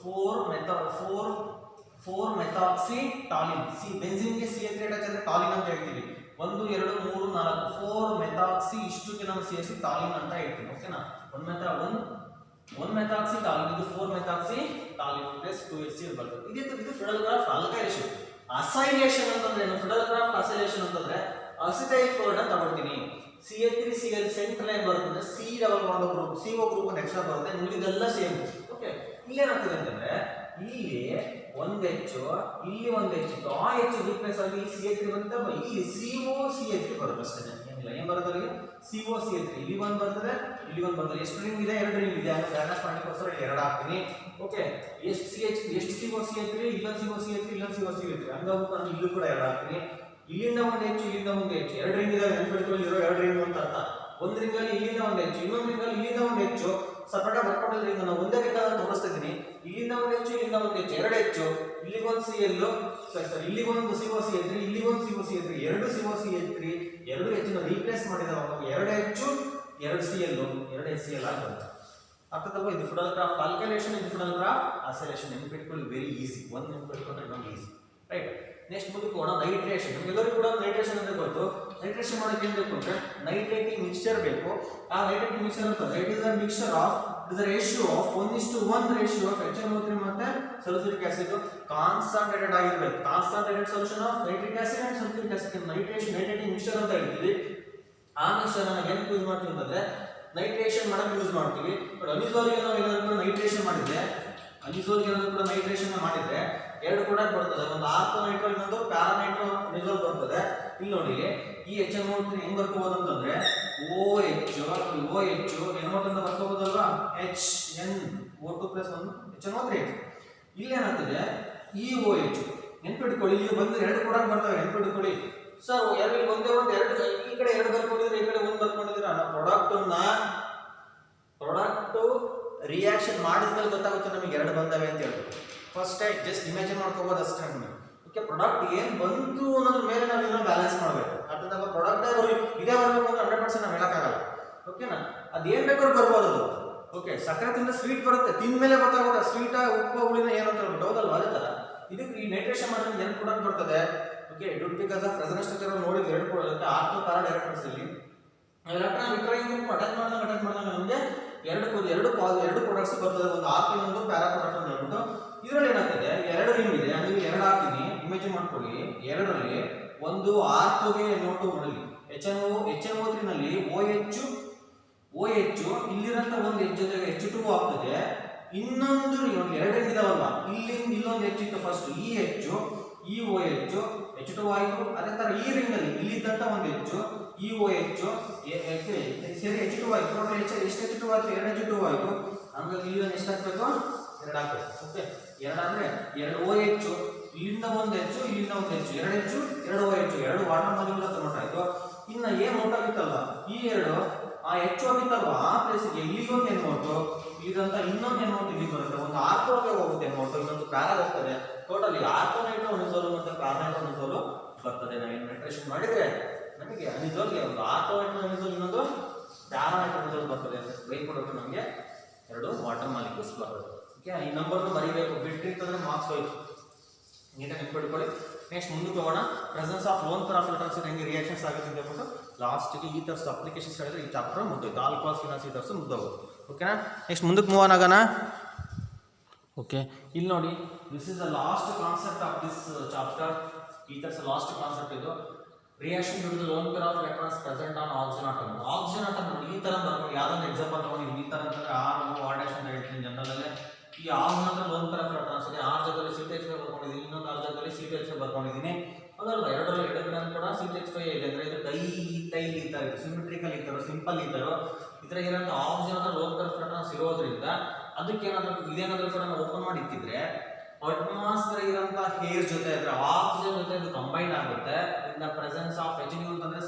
4 ಮೆಥಾಕ್ಸಿ ಟಾಲಿನ್. ಬೆನ್ಸಿನ್ಗೆ CH3 ಹಾಕಿದ್ರೆ ಟಾಲಿನ್ ಅಂತ ಹೇಳ್ತೀವಿ. 1 2 3 4 4 ಮೆಥಾಕ್ಸಿ, ಇಷ್ಟಕ್ಕೆ ನಾವು CH3 ಟಾಲಿನ್ ಅಂತ ಹೇಳ್ತೀವಿ. ಓಕೆನಾ, 1 ಮೆಥಾಕ್ಸಿ ಟಾಲಿನ್, ಇದು 4 ಮೆಥಾಕ್ಸಿ ಟಾಲಿನ್ ಪ್ಲಸ್ 2HCl ಬರ್ತದೆ. ಇದು ಫಿಡಲ್ ಕ್ರಾಫ್ಟ್ ಅಲ್ಕೈಲೇಷನ್. ಅಸೈಲೇಷನ್ ಅಂತಂದ್ರೆ ಏನು, ಫಿಡಲ್ ಕ್ರಾಫ್ಟ್ ಅಸೈಲೇಷನ್ ಅಂತಂದ್ರೆ ಅಸಿಟೈಲ್ ಕ್ಲೋರೈಡ್ ಅನ್ನು ತಗೊಳ್ತೀನಿ. CH3Cl ಸೆಂಟ್ರಲ್ ಲೈನ್ ಬರುತ್ತೆ, C double bond group, CO group ಒಂದು ಎಕ್ಸ್ಟ್ರಾ ಬರುತ್ತೆ, ಉಳಿದೆಲ್ಲ ಸೇಮ್. ಓಕೆ, ಇಲ್ಲಿ ಏನಾಗ್ತದೆ ಅಂತಂದ್ರೆ ಇಲ್ಲಿ ಒಂದು H, ಇಲ್ಲಿ ಒಂದು H ಇತ್ತು, ಆ H ರಿಪ್ಲೇಸ್ ಆಗಿ CH3 ಬಂತ, ಇಲ್ಲಿ COCH3 ಬರುತ್ತೆ ಅಷ್ಟೇ, ಏನಿಲ್ಲ. ಏನ್ ಬರುತ್ತೆ ಅಲ್ಲಿ, COCH3, ಇಲ್ಲಿ ಒಂದು ಬರ್ತದೆ, ಇಲ್ಲಿ ಒಂದು ಬರ್ತದೆ. ಎಷ್ಟು ರಿಂಗ್ ಇದೆ, ಎರಡು ರಿಂಗ್ ಇದೆ, ಬ್ಯಾಲೆನ್ಸ್ ಮಾಡಲಿಕ್ಕೋಸ್ಕರ ಎರಡು ಹಾಕ್ತೀನಿ. ಓಕೆ, ಎಷ್ಟು COCH3, ಇಲ್ಲೊಂದು COCH3, ಇಲ್ಲೊಂದು COCH3, ಹಂಗಾಗಿ ನಾನು ಇಲ್ಲೂ ಕೂಡ ಎರಡು ಹಾಕ್ತೀನಿ. ಇಲ್ಲಿಂದ ಒಂದು H, ಇಲ್ಲಿಂದ ಒಂದು H, ಎರಡು ರಿಂಗ್ ಇದೆ, ನೆನಪಿಟ್ಕೊಳ್ಳಿರೋ ಎರಡು ರಿಂಗ್ ಅಂತ ಅರ್ಥ. ಒಂದು ರಿಂಗ್ ಅಲ್ಲಿ ಇಲ್ಲಿಂದ ಒಂದು H, ಇನ್ನೊಂದು ರಿಂಗ್ ಅಲ್ಲಿ ಇಲ್ಲಿಂದ ಒಂದು H, ಸಪರೇಟ್ ಆಗಿ ಬರ್ಕೊಂಡಿದ್ರೆ ನಾನು ಒಂದೇ ರಿಂಗ್ ಅನ್ನು ತೋರಿಸ್ತಾ ಇದ್ದೀನಿ. ಇಲ್ಲಿಂದ ಒಂದು H, ಇಲ್ಲಿಂದ ಒಂದು H, ಎರಡು H, ಇಲ್ಲಿಗೆ ಒಂದು Cl, ಇಲ್ಲಿಗೆ ಒಂದು COCH3, ಇಲ್ಲಿಗೆ ಒಂದು COCH3, ಎರಡು COCH3, ಎರಡು H ನ ರೀಪ್ಲೇಸ್ ಮಾಡಿದಾಗ ಎರಡು H, ಎರಡು Cl, ಎರಡು HCl ಆಗುತ್ತೆ. ಅರ್ಥದಲ್ವಾ. ಇದು ಫಿಡಲ್ ಕ್ರಾಫ್ಟ್ ಅಲ್ಕೈಲೇಷನ್, ಇದು ಫಿಡಲ್ ಕ್ರಾಫ್ಟ್ ಅಸೈಲೇಷನ್. ನೆನಪಿಟ್ಕೊಳ್ಳಿ, ವೆರಿ ಈಸಿ. ಒಂದು ನೆನಪಿಟ್ಕೊಂಡ್ರೆ ಇನ್ನೊಂದು ಈಸಿ, ರೈಟ್. ನೆಕ್ಸ್ಟ್ ಮುಂದಕ್ಕೆ ಹೋಗೋಣ, ನೈಟ್ರೇಷನ್. ನಿಮಗೆಲ್ಲರಿಗೂ ಕೂಡ ನೈಟ್ರೇಷನ್ ಅಂತ ಗೊತ್ತು. ನೈಟ್ರೇಷನ್ ಮಾಡೋಕೆ ಏನು ಬೇಕು ಅಂದ್ರೆ ನೈಟ್ರೇಟಿಂಗ್ ಮಿಕ್ಸ್ಚರ್ ಬೇಕು. ಆ ನೈಟ್ರೇಟಿಂಗ್ ಮಿಕ್ಸ್ಚರ್ ಅಂತಂದ್ರೆ it is a mixture of, it is a ratio of 1:1 ratio of HNO3 ಮತ್ತೆ ಸಲ್ಫ್ಯೂರಿಕ್ ಆಸಿಡ್. ಕಾನ್ಸಂಟ್ರೇಟೆಡ್ ಆಗಿರಬೇಕು. Concentrated solution of nitric acid and sulphuric acid nitrating mixture ಅಂತ ಹೇಳ್ತೀವಿ. ಆ ಮಿಕ್ಸ್ಚರ್ ಅನ್ನು ಏನಕ್ಕೆ ಯೂಸ್ ಮಾಡ್ತೀವಿ ಅಂತಂದ್ರೆ ನೈಟ್ರೇಷನ್ ಮಾಡಕ್ಕೆ ಯೂಸ್ ಮಾಡ್ತೀವಿ. ಬಟ್ ಅನಿಸೋಲ್ಗೆ ನಾವು ಏನಾದ್ರು ನೈಟ್ರೇಷನ್ ಮಾಡಿದ್ರೆ, ಅನಿಸೋಲ್ಗೆ ಏನಾದ್ರು ಕೂಡ ನೈಟ್ರೇಷನ್ ಮಾಡಿದ್ರೆ ಎರಡು ಪ್ರಾಡಕ್ಟ್ ಬರ್ತದೆ, ಒಂದು ಆರ್ಥೋ ನೈಟ್ರೋ, ಇನ್ನೊಂದು ಪ್ಯಾರಾನೈಟ್ರೋ ಅನಿಸೋಲ್ ಬರ್ತದೆ. ಇಲ್ಲಿ ನೋಡಿ, ಈ HNO3 ಹೆಂಗ್ ಬರ್ಕೋಬಹುದು ಅಂತಂದ್ರೆ OH NO2 ಅಂತ ಬರ್ಕೋಬಹುದಲ್ವಾ HNO2 + 1 HNO3 ಇಲ್ಲಿ ಏನಾಗ್ತದೆ EOH ನೆನ್ಪಿಟ್ಕೊಳ್ಳಿ ಇಲ್ಲಿ ಬಂದ್ರೆ ಎರಡು ಪ್ರಾಡಕ್ಟ್ ಬರ್ತವೆ ನೆನ್ಪಿಟ್ಕೊಳ್ಳಿ ಸರ್ ಎರಡು ಒಂದೇ ಒಂದು ಎರಡು ಈ ಕಡೆ ಎರಡು ಬರ್ಕೊಂಡಿದ್ರೆ ಈ ಕಡೆ ಒಂದು ಬರ್ಕೊಂಡಿದ್ರೆ ನಾವು ಪ್ರಾಡಕ್ಟ್ ರಿಯಾಕ್ಷನ್ ಮಾಡಿದ್ಮೇಲೆ ಗೊತ್ತಾಗುತ್ತೆ ನಮಗೆ ಎರಡು ಬಂದವೆ ಅಂತ ಹೇಳಿ ಫಸ್ಟ್ ಜಸ್ಟ್ ಇಮ್ಯಾಜಿನ್ ಮಾಡ್ಕೋಬಹುದು ಅಷ್ಟೇ ನಮಗೆ ಓಕೆ ಪ್ರಾಡಕ್ಟ್ ಏನು ಬಂತು ಅನ್ನೋದ್ರ ಮೇಲೆ ನಾವು ಇದನ್ನ ಬ್ಯಾಲೆನ್ಸ್ ಮಾಡಬೇಕು ಅರ್ಥಾತ್ ಪ್ರಾಡಕ್ಟ್ ಇದೇ ಬರಬೇಕು ಅಂದ್ರೆ 100% ನಾವು ಹೇಳಕ್ಕಾಗಲ್ಲ ಓಕೆನಾ ಅದೇನ್ ಬೇಕಾದ್ರೂ ಬರ್ಬೋದು ಅದು ಓಕೆ ಸಕ್ಕರೆ ತಿಂದ ಸ್ವೀಟ್ ಬರುತ್ತೆ ತಿಂದ ಮೇಲೆ ಗೊತ್ತಾಗುತ್ತೆ ಸ್ವೀಟ್ ಉಪ್ಪು ಹುಳಿನ ಏನು ಅಂತ ಹೇಳ್ಬಿಟ್ಟು ಹೌದಲ್ವಾ ಅದೇ ತರ ಇದಕ್ಕೆ ಈ ನೈಟ್ರೇಷನ್ ಮಾಡಿದ್ರೆ ಏನು ಪ್ರಾಡಕ್ಟ್ ಬರ್ತದೆ okay dude because of resonance structure ನೋಡಿದ್ರೆ ಎರಡು ಕೊಡುತ್ತೆ ಆರ್ಥೋ ಪ್ಯಾರಾ ಡೈರೆಕ್ಟರ್ಸ್ ಇಲ್ಲಿ ಎಲೆಕ್ಟ್ರಾನ್ ವಿಕ್ರಯಿಂಗ್ ಅಟ್ಯಾಚ್ ಮಾಡಿದಾಗ ನಮಗೆ ಎರಡು ಪ್ರಾಡಕ್ಟ್ಸ್ ಬರ್ತದೆ ಒಂದು ಆರ್ಕಿನ್ ಒಂದು ಪ್ಯಾರಾ ಪ್ರಾಡಕ್ಟ್ ಅಂತ ಹೇಳ್ಬಿಟ್ಟು ಇದರಲ್ಲಿ ಏನಾಗ್ತದೆ ಎರಡು ರಿಂಗ್ ಇದೆ ಅಲ್ಲಿ ಎರಡು ಹಾಕ್ತೀನಿ ಇಮೇಜಿನ್ ಮಾಡ್ಕೊಳ್ಳಿ ಎರಡರಲ್ಲಿ ಒಂದು ಆರ್ಥೋಗೆ NO2 ಮಾಡಲಿ HNO3 ನಲ್ಲಿ OH ಇಲ್ಲಿರಂತ ಒಂದು H ಜೊತೆಗೆ H2 ಆಗ್ತದೆ ಇನ್ನೊಂದು ಎರಡು ರಿಂಗ್ ಇದಾವಲ್ವಾ ಇಲ್ಲೊಂದು H ಇತ್ತು ಫಸ್ಟ್ ಈ OH H2 ಆಯಿತು ಅದೇ ತರ ಈ ರಿಂಗ್ ಅಲ್ಲಿ ಇಲ್ಲಿದ್ದಂತ ಒಂದು H EOH ಸೇರಿ H2 ಆಯಿತು ಟೋಟಲ್ ಎಷ್ಟು H2 ಆಯಿತು ಎರಡು H2 ಆಯಿತು ಹಂಗಾಗಿ ಇಲ್ಲಿ ಎಷ್ಟು ಹಾಕಬೇಕು ಎರಡು ಹಾಕಬೇಕು ಓಕೆ ಎರಡು ಅಂದ್ರೆ ಎರಡು OH ಇಲ್ಲಿಂದ ಒಂದು H ಇಲ್ಲಿಂದ ಒಂದು H ಎರಡು H ಎರಡು OH ಎರಡು ವಾಟರ್ ಮಾಲಿಕ್ಯೂಲ್ ಅಂತ ನೋಟಾಯ್ತು ಇನ್ನು ಏನು ನೋಟಾಗಿತ್ತಲ್ವಾ ಈ ಎರಡು ಆ H ಹೋಗಿತ್ತಲ್ವಾ ಆ ಪ್ಲೇಸ್ಗೆ ಇಲ್ಲಿಗೊಂದು NO2 ಇದಂತ ಇನ್ನೊಂದು NO2 ಇಲ್ಲಿ ಬರುತ್ತೆ ಒಂದು ಆರ್ಥೋಗೆ ಹೋಗುತ್ತೆ NO2 ಇನ್ನೊಂದು ಪ್ಯಾರಾ ಹೋಗ್ತದೆ ಟೋಟಲಿ ಆರ್ಥೋನೈಟ್ರೋನಿಸೋಲ್ ಮತ್ತು ಪ್ಯಾರಾನೈಟ್ರೋನಿಸೋಲ್ ಬರ್ತದೆ ನಾವೇನು ನೈಟ್ರೇಷನ್ ಮಾಡಿದ್ರೆ ನಮಗೆ ಅನಿಸೋಲ್ಗೆ ಒಂದು ಆರ್ಥೋನೈಟ್ರೋನಿಸೋಲ್ ಇನ್ನೊಂದು ಪ್ಯಾರಾನೈಟ್ರೋನಿಸೋಲ್ ಬರ್ತದೆ ಅಂತ ಬೈ ಕೊಡೋಕೆ ನಮಗೆ ಎರಡು ವಾಟರ್ ಮಾಲಿಕ್ಯೂಲ್ಸ್ ಬರ್ತದೆ ಓಕೆ ಈ ನಂಬರ್ನು ಬರೀಬೇಕು ಬಿಟ್ಟಿರ್ತಂದ್ರೆ ಮಾರ್ಕ್ಸ್ ಹೋಯ್ತು ನೀಟಾಗಿ ನೆನ್ಪಿಟ್ಕೊಳ್ಳಿ ನೆಕ್ಸ್ಟ್ ಮುಂದಕ್ಕೆ ಹೋಗೋಣ presence of lone pair of electrons ಹೆಂಗೆ ರಿಯಾಕ್ಷನ್ಸ್ ಆಗುತ್ತೆ ಅಂತ ಹೇಳ್ಬಿಟ್ಟು ಲಾಸ್ಟ್ಗೆ ಈ ಥರದ ಅಪ್ಲಿಕೇಶನ್ಸ್ ಹೇಳಿದ್ರೆ ಈ ಚಾಪ್ಟರ್ ಮುಗ್ದೋಯ್ತು ಆಲ್ಕೋಹಾಲ್ ಫಿನಾಲ್ಸ್ ಈ ಥರಸ್ ಮುಗ್ದೋಗೋದು ಓಕೆನಾ ನೆಕ್ಸ್ಟ್ ಮುಂದಕ್ಕೆ ಮೂವ್ ಆಗೋಣ ಓಕೆ ಇಲ್ಲಿ ನೋಡಿ this is the last concept of this chapter ಈ ಥರದ ಲಾಸ್ಟ್ ಕಾನ್ಸೆಪ್ಟ್ ಇದು reaction due to lone pair of electrons present on oxygen atom ನೋಡಿ ಈ ಥರ ಬರ್ಕೊಂಡು ಯಾವ್ದೊಂದು ಎಕ್ಸಾಂಪಲ್ ತಗೊಂಡು ಈ ಥರ ಅಂತಂದ್ರೆ R ಅಂತ ಹೇಳ್ತೀನಿ ಜನರಲ್ಲೇ ಈ ಆಕ್ಸಿಜನ್ ಅಂದ್ರೆ ಲೋನ್ ಪೇರ್ ಆಫ್ ಎಲೆಕ್ಟ್ರಾನ್ಸ್ ಇದೆ ಆರ್ ಜಾಗದಲ್ಲಿ CH5 ಬರ್ಕೊಂಡಿದ್ದೀನಿ ಇನ್ನೊಂದು ಆರ್ ಜಾಗದಲ್ಲಿ CH5 ಬರ್ಕೊಂಡಿದ್ದೀನಿ ಅದಲ್ವಾ ಎರಡರಲ್ಲಿ ಎಡಗಡೆ ಕೂಡ CH5 ಇದೆ ಅಂದ್ರೆ ಇದು ಡೈಲ್ ಈ ಥರ ಇದೆ ಸಿಮಿಟ್ರಿಕಲ್ ಈ ಥರ ಸಿಂಪಲ್ ಈ ಥರ ಈ ಥರ ಇರೋಂಥ ಆಕ್ಸಿಜನ್ ಅಂದ್ರೆ ಲೋನ್ ಪೇರ್ ಆಫ್ ಎಲೆಕ್ಟ್ರಾನ್ಸ್ ಇರೋದ್ರಿಂದ ಅದಕ್ಕೆ ಇದೇನಾದ್ರೂ ಕೂಡ ನಾವು ಓಪನ್ ಮಾಡಿ ಇಟ್ಟಿದ್ರೆ ಅಟ್ಮಾಸ್ಫಿಯರ್ ಇರೋಂಥ ಹೇರ್ ಜೊತೆ ಅಂದ್ರೆ ಆಕ್ಸಿಜನ್ ಜೊತೆ ಇದು ಕಂಬೈನ್ ಆಗುತ್ತೆ ಇನ್ ದ ಪ್ರೆಸೆನ್ಸ್ ಆಫ್ H ಅಂತಂದ್ರೆ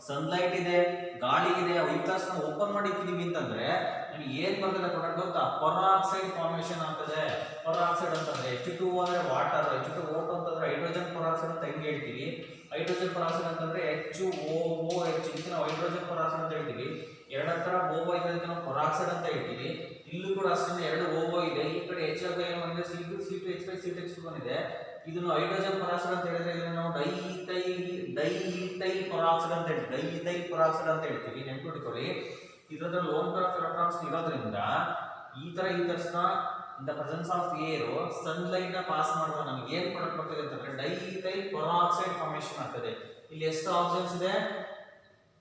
ಸನ್ಲೈಟ್ ಇದೆ ಗಾಳಿ ಇದೆ ವೈಕಲ್ಸ್ ನಾವು ಓಪನ್ ಮಾಡಿ ಇಟ್ಟಿದೀವಿ ಅಂತಂದ್ರೆ ನಮಗೆ ಏನ್ ಬರ್ತದೆ ಪ್ರಾಡಕ್ಟ್ ಗೊತ್ತಾ ಪರಾಕ್ಸೈಡ್ ಫಾರ್ಮೇಷನ್ ಆಗ್ತದೆ ಪರಾಕ್ಸೈಡ್ ಅಂತಂದ್ರೆ H2 ಅಂದ್ರೆ ವಾಟರ್ H2O2 ಅಂತಂದ್ರೆ ಹೈಡ್ರೋಜನ್ ಪರಾಕ್ಸೈಡ್ ಅಂತ ಹೆಂಗೆ ಹೇಳ್ತೀವಿ ಹೈಡ್ರೋಜನ್ ಪರಾಕ್ಸೈಡ್ ಅಂತಂದ್ರೆ HOOH ಇದಕ್ಕೆ ನಾವು ಹೈಡ್ರೋಜನ್ ಪರಾಕ್ಸೈಡ್ ಅಂತ ಹೇಳ್ತೀವಿ ಎರಡು ಹತ್ರ OO ಇದಕ್ಕೆ ನಾವು ಪರಾಕ್ಸೈಡ್ ಅಂತ ಹೇಳ್ತೀವಿ ಇಲ್ಲೂ ಕೂಡ ಅಷ್ಟೇ ಎರಡು OO ಇದೆ ಈ ಕಡೆ H ಏನು ಅಂದ್ರೆ C2H5 ಬಂದಿದೆ ಇದನ್ನು ಹೈಡ್ರೋಜನ್ ಪರಾಕ್ಸೈಡ್ ಅಂತ ಹೇಳಿದ್ರೆ ಇದನ್ನು ನಾವು ಡೈಥೈಲ್ ಪರಾಕ್ಸೈಡ್ ಅಂತ ಹೇಳ್ತೀವಿ ನೆನ್ಪಿಟ್ಕೊಳ್ಳಿ ಇದರ ಲೋನ್ ಪೇರ್ ಆಫ್ ಎಲೆಕ್ಟ್ರಾನ್ಸ್ ಇರೋದ್ರಿಂದ ಈ ತರಸ್ನ in the presence of air sunlight ನ ಪಾಸ್ ಮಾಡುವ ನಮಗೆ ಏನ್ ಪ್ರಾಡಕ್ಟ್ ಬರ್ತದೆ ಅಂತಂದ್ರೆ ಡೈಥೈಲ್ ಪರಾಕ್ಸೈಡ್ ಫಾರ್ಮೇಷನ್ ಆಗ್ತದೆ ಇಲ್ಲಿ ಎಷ್ಟು ಆಕ್ಸಿಜನ್ಸ್ ಇದೆ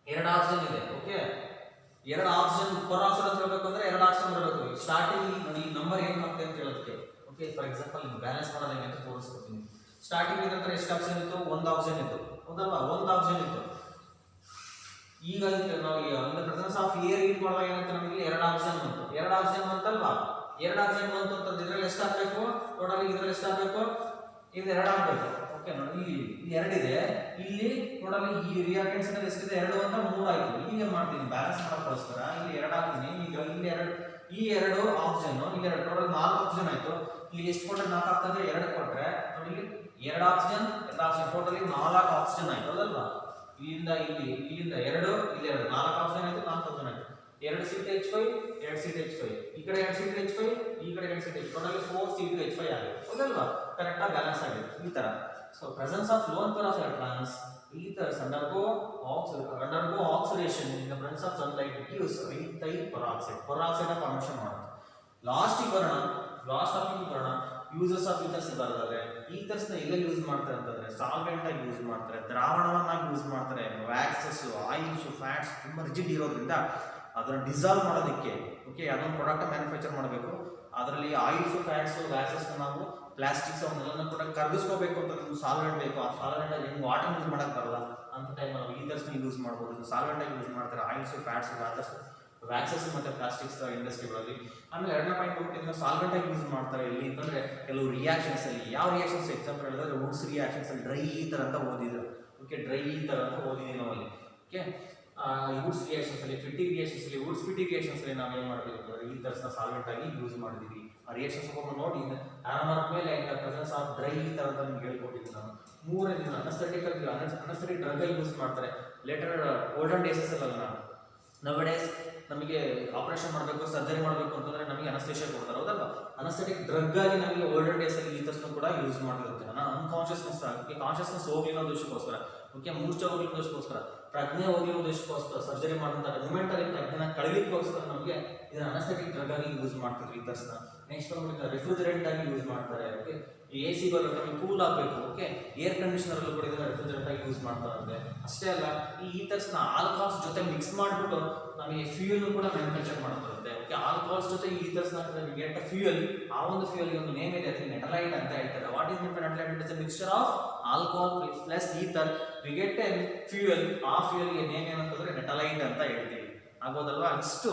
ಎರಡು ಆಕ್ಸಿಜನ್ ಇದೆ ಓಕೆ ಎರಡು ಆಕ್ಸಿಜನ್ ಪರಾಕ್ಸೈಡ್ ಅಂತ ಹೇಳ್ಬೇಕು ಅಂದ್ರೆ ಎರಡು ಆಕ್ಸಿಜನ್ ಬರಬೇಕು ಸ್ಟಾರ್ಟಿಂಗ್ ನೋಡಿ ಈ ನಂಬರ್ ಏನು ಆಗ್ತದೆ ಅಂತ ಹೇಳೋದಕ್ಕೆ ಓಕೆ ಫಾರ್ ಎಕ್ಸಾಂಪಲ್ ನೀವು ಬ್ಯಾಲೆನ್ಸ್ ಮಾಡೋದು ಹೆಂಗೆ ಅಂತ ತೋರಿಸ್ಕೊಡ್ತೀನಿ ಸ್ಟಾರ್ಟಿಂಗ್ ಇದ್ರೆ ಎಷ್ಟು ಆಕ್ಸಿಜನ್ ಇತ್ತು ಒಂದು ಆಕ್ಸಿಜನ್ ಇತ್ತು ಹೌದಲ್ವಾ ಒಂದು ಆಕ್ಸಿಜನ್ ಇತ್ತು ಈಗ ನಾವು ಇನ್ the presence of air heat ಮಾಡುವಾಗ ಏನಾಗುತ್ತೆ ನಮಗೆ ಎರಡು ಆಕ್ಸಿಜನ್ ಬಂತಲ್ವಾ ಎರಡು ಆಕ್ಸಿಜನ್ ಬಂತು ಅಂತಂದ್ರೆ ಇದರಲ್ಲಿ ಎಷ್ಟು ಹಾಕಬೇಕು ಟೋಟಲ್ ಇದರಲ್ಲಿ ಎಷ್ಟು ಹಾಕಬೇಕು ಇದು ಎರಡು ಹಾಕಬೇಕು ಓಕೆ ನೋಡಿ ಇಲ್ಲಿ ಎರಡಿದೆ ಇಲ್ಲಿ ಟೋಟಲ್ ಈ ರಿಯಾಕ್ಟೆಂಟ್ಸ್ ಎಷ್ಟಿದೆ ಎರಡು ಅಂತ ಮೂರು ಆಯ್ತು ಈಗ ಮಾಡ್ತೀನಿ ಬ್ಯಾಲೆನ್ಸ್ ಮಾಡೋಕ್ಕೋಸ್ಕರ ಇಲ್ಲಿ ಎರಡು ಹಾಕ್ತೀನಿ ಈಗ ಇಲ್ಲಿ ಈ ಎರಡು ಆಕ್ಸಿಜನ್ ಇಲ್ಲಿ ಎರಡು ಟೋಟಲ್ 4 ಆಕ್ಸಿಜನ್ ಆಯ್ತು ಇಲ್ಲಿ ಎಷ್ಟು ಕೊಟ್ಟರೆ 4 ಆಗ್ತದೆ ಎರಡು ಕೊಟ್ಟರೆ ನೋಡಿ ಇಲ್ಲಿ ಎರಡು ಆಕ್ಸಿಜನ್ ಟೋಟಲಿ 4 ಆಕ್ಸಿಜನ್ ಆಯ್ತು ಅದಲ್ವಾ ಇಲ್ಲಿಂದ ಎರಡು ಇಲ್ಲಿ ಎರಡು 4 ಆಕ್ಸಿಜನ್ ಆಯ್ತು 4 ಆಕ್ಸಿಜನ್ ಆಯ್ತು ಎರಡು CH5 ಈ ಕಡೆ ಎರಡು CH5 ಈ ಕಡೆ ಎರಡು CH5 ಟೋಟಲಿ 4 C2H5 ಆಗಿದೆ ಹೌದಲ್ವಾ ಕರೆಕ್ಟ್ ಆಗಿ ಬ್ಯಾಲೆನ್ಸ್ ಆಗಿದೆ ಈ ತರ so presence of lone pair of electrons ethers undergo oxidation in the presence of sunlight gives ethyl peroxide formation ಮಾಡುತ್ತೆ ಲಾಸ್ಟ್ ಟಾಪಿಕ್ ಬರೋಣ ಯೂಸಸ್ ಆಫ್ ethers ಬರ್ತದೆ ethers ನ ಎಲ್ಲೆಲ್ಲಿ ಯೂಸ್ ಮಾಡ್ತಾರೆ ಅಂತಂದ್ರೆ ಸಾಲ್ವೆಂಟ್ ಆಗಿ ಯೂಸ್ ಮಾಡ್ತಾರೆ ದ್ರಾವಣವನ್ನಾಗಿ ಯೂಸ್ ಮಾಡ್ತಾರೆ ವ್ಯಾಕ್ಸಸ್ ಆಯಿಲ್ಸ್ ಫ್ಯಾಟ್ಸ್ ತುಂಬಾ ರಿಜಿಡ್ ಇರೋದ್ರಿಂದ ಅದನ್ನ ಡಿಸಾಲ್ವ್ ಮಾಡೋದಕ್ಕೆ ಓಕೆ ಅದೊಂದು ಪ್ರಾಡಕ್ಟ್ ಮ್ಯಾನುಫ್ಯಾಕ್ಚರ್ ಮಾಡಬೇಕು ಅದರಲ್ಲಿ ಆಯಿಲ್ಸ್ ಫ್ಯಾಟ್ಸ್ ವ್ಯಾಕ್ಸಸ್ ನಾವು ಪ್ಲಾಸ್ಟಿಕ್ಸ್ ಅವನ್ನೆಲ್ಲ ಕೂಡ ಕರಗಿಸ್ಕೋಬೇಕು ಅಂತ ನಮ್ಗೆ ಸಾಲ್ವೆಂಟ್ ಬೇಕು ಆ ಸಾಲ್ವೆಂಟ್ ಹೆಂಗೆ ವಾಟರ್ ಯೂಸ್ ಮಾಡಕ್ ಬರಲ್ಲ ಅಂತ ಟೈಮಲ್ಲಿ ನಾವು ಈಥರ್ಸ್ನ ಯೂಸ್ ಮಾಡ್ಬೋದು, ಸಾಲ್ವೆಂಟ್ ಆಗಿ ಯೂಸ್ ಮಾಡ್ತಾರೆ ಆಯಿಲ್ಸ್, ಫ್ಯಾಟ್ಸ್, ವ್ಯಾಕ್ಸಸ್ ಮತ್ತು ಪ್ಲಾಸ್ಟಿಕ್ಸ್ ಇಂಡಸ್ಟ್ರಿಗಳಲ್ಲಿ. ಆಮೇಲೆ ಎರಡನೇ ಪಾಯಿಂಟ್ ಹೋಗ್ತಿದ್ರೆ ಸಾಲ್ವೆಂಟ್ ಆಗಿ ಯೂಸ್ ಮಾಡ್ತಾರೆ ಇಲ್ಲಿ ಅಂತಂದರೆ ಕೆಲವು ರಿಯಾಕ್ಷನ್ಸ್ ಅಲ್ಲಿ. ಯಾವ ರಿಯಾಕ್ಷನ್ಸ್ ಎಕ್ಸಾಂಪಲ್ ಹೇಳಿದ್ರೆ ವುಡ್ಸ್ ರಿಯಾಕ್ಷನ್ಸ್ ಅಲ್ಲಿ ಡ್ರೈ ಈಥರ್ ಅಂತ ಓದಿದ್ರು. ಓಕೆ, ಡ್ರೈ ಈಥರ್ ಅಂತ ಓದಿದ್ದೀವಿ ನಾವಲ್ಲಿ. ಓಕೆ, ವುಡ್ಸ್ ರಿಯಾಕ್ಷನ್ಸ್ ಅಲ್ಲಿ, ಫಿಟ್ಟಿಂಗ್ ರಿಯಾಕ್ಷನ್ಸ್ ಅಲ್ಲಿ, ವುಡ್ಸ್ ಫಿಟ್ಟಿಂಗ್ ರಿಯಾಕ್ಷನ್ಸ್ ಅಲ್ಲಿ ನಾವು ಏನು ಮಾಡ್ತೀವಿ ಅಂದರೆ ಈಥರ್ಸ್ನ ಸಾಲ್ವೆಂಟ್ ಆಗಿ ಯೂಸ್ ಮಾಡಿದ್ದೀವಿ. ಆ ರಿಯಾಕ್ಷನ್ಸ್ ನೋಡಿ ಆರಾಮಾದ ಮೇಲೆ ಪ್ರೆಸೆನ್ಸ್ ಆಫ್ ಡ್ರೈ ಈಥರ್ ಅಂತ ನಿಮ್ಗೆ ಹೇಳ್ಕೊಟ್ಟಿದ್ದೀನಿ ನಾನು. ಮೂರನೇ ದಿನ ಅನಸ್ಥೆಟಿಕ್ ಡ್ರಗ್ ಆಗಿ ಯೂಸ್ ಮಾಡ್ತಾರೆ. ಲೇಟರ್ ಓಲ್ಡನ್ ಡೇಸಸ್ ಅಲ್ಲ, ನವಡೇಸ್ ನಮಗೆ ಆಪರೇಷನ್ ಮಾಡಬೇಕು, ಸರ್ಜರಿ ಮಾಡಬೇಕು ಅಂತಂದ್ರೆ ನಮಗೆ ಅನಸ್ಥೇಷಿಯಾ ಕೊಡ್ತಾರೆ, ಹೌದಲ್ವಾ? ಅನಸ್ಥೆಟಿಕ್ ಡ್ರಗ್ ಆಗಿ ನಮಗೆ ಓಲ್ಡನ್ ಡೇಸ್ ಅಲ್ಲಿ ಈಥರ್ಸ್ನ ಕೂಡ ಯೂಸ್ ಮಾಡಿರುತ್ತೆ. ಅನ್ಕಾನ್ಷಿಯಸ್ನೆಸ್ ಕಾನ್ಷಿಯಸ್ನೆಸ್ ಹೋಗ್ಲಿ ಅನ್ನೋ ಉದ್ದೇಶಕ್ಕೋಸ್ಕರ, ಓಕೆ, ಮೂರ್ಛೆ ಹೋಗ್ಲಿ ಉದ್ದೇಶಕ್ಕೋಸ್ಕರ, ಪ್ರಜ್ಞೆ ಹೋಗ್ಲಿ ಉದ್ದೇಶಕ್ಕೋಸ್ಕರ, ಸರ್ಜರಿ ಮಾಡಿದಂಥ ಮೂಮೆಂಟ್ ಅಲ್ಲಿ ಪ್ರಜ್ಞೆನ ಕಳಲಿಕ್ಕೋಸ್ಕರ ನಮಗೆ ಇದನ್ನ ಅನಸ್ಥೆಟಿಕ್ ಡ್ರಗ್ ಆಗಿ ಯೂಸ್ ಮಾಡ್ತಿದ್ರು ಈಥರ್ಸ್ನ. ನೆಕ್ಸ್ಟ್ ಬಂದ್ಬಿಟ್ಟು ರೆಫ್ರಿಜರೆಂಟ್ ಆಗಿ ಯೂಸ್ ಮಾಡ್ತಾರೆ. ಓಕೆ, ಎ ಸಿ ಬರುತ್ತೆ ನಮಗೆ ಕೂಲ್ ಆಗಬೇಕು, ಓಕೆ, ಏರ್ ಕಂಡೀಷನರ್ ಅಲ್ಲೂ ಕೂಡ ಇದನ್ನ ರೆಫ್ರಿಜರೆಂಟ್ ಆಗಿ ಯೂಸ್ ಮಾಡ್ತಾರಂತೆ. ಅಷ್ಟೇ ಅಲ್ಲ, ಈ ಈಥರ್ಸ್ನ ಆಲ್ಕೋಹಾಲ್ಸ್ ಜೊತೆ ಮಿಕ್ಸ್ ಮಾಡಿಬಿಟ್ಟು ನಮಗೆ ಫ್ಯೂಯಲ್ ಕೂಡ ಮ್ಯಾನುಫ್ಯಾಕ್ಚರ್ ಮಾಡ್ತಾರಂತೆ. ಓಕೆ, ಆಲ್ಕೋಹಾಲ್ಸ್ ಜೊತೆ ಈ ಈಥರ್ಸ್ನ ಗೆಟ್ ಫ್ಯೂಯಲ್, ಆ ಒಂದು ಫ್ಯೂಯಲ್ಗೆ ಒಂದು ನೇಮ್ ಇದೆ, ಅದಕ್ಕೆ ನೆಟಲೈಟ್ ಅಂತ ಹೇಳ್ತಾರೆ. What is natalite? It is a mixture of alcohol plus ether, we get a fuel. ಆ ಫ್ಯೂಯಲ್ಗೆ ನೇಮ್ ಏನಂತಂದ್ರೆ ನೆಟಲೈಟ್ ಅಂತ ಹೇಳ್ತೀವಿ. ಆಗೋದಲ್ವಾ? ಇಷ್ಟು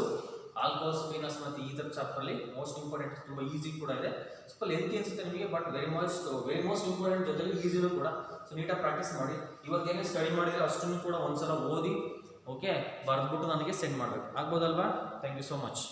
ಆಲ್ಕೋಹಾಲ್ಸ್, ಫೀನಸ್ ಮತ್ತು ಈಥರ್ ಚಾಪ್ಟರ್ಲಿ ಮೋಸ್ಟ್ ಇಂಪಾರ್ಟೆಂಟ್, ತುಂಬ ಈಸಿ ಕೂಡ ಇದೆ. ಸ್ವಲ್ಪ ಲೆಂತಿ ಅನ್ಸುತ್ತೆ ನಿಮಗೆ, ಬಟ್ ವೆರಿ ಮೋಸ್ಟ್ ಇಂಪಾರ್ಟೆಂಟ್, ಜೊತೆಗೆ ಈಸಿನೂ ಕೂಡ. ಸೊ ನೀಟಾಗಿ ಪ್ರಾಕ್ಟೀಸ್ ಮಾಡಿ. ಇವತ್ತೇನೇ ಸ್ಟಡಿ ಮಾಡಿದರೆ ಅಷ್ಟನ್ನು ಕೂಡ ಒಂದ್ಸಲ ಓದಿ, ಓಕೆ, ಬರೆದ್ಬಿಟ್ಟು ನನಗೆ ಸೆಂಡ್ ಮಾಡಬೇಕು. ಆಗ್ಬೋದಲ್ವಾ? Thank you so much.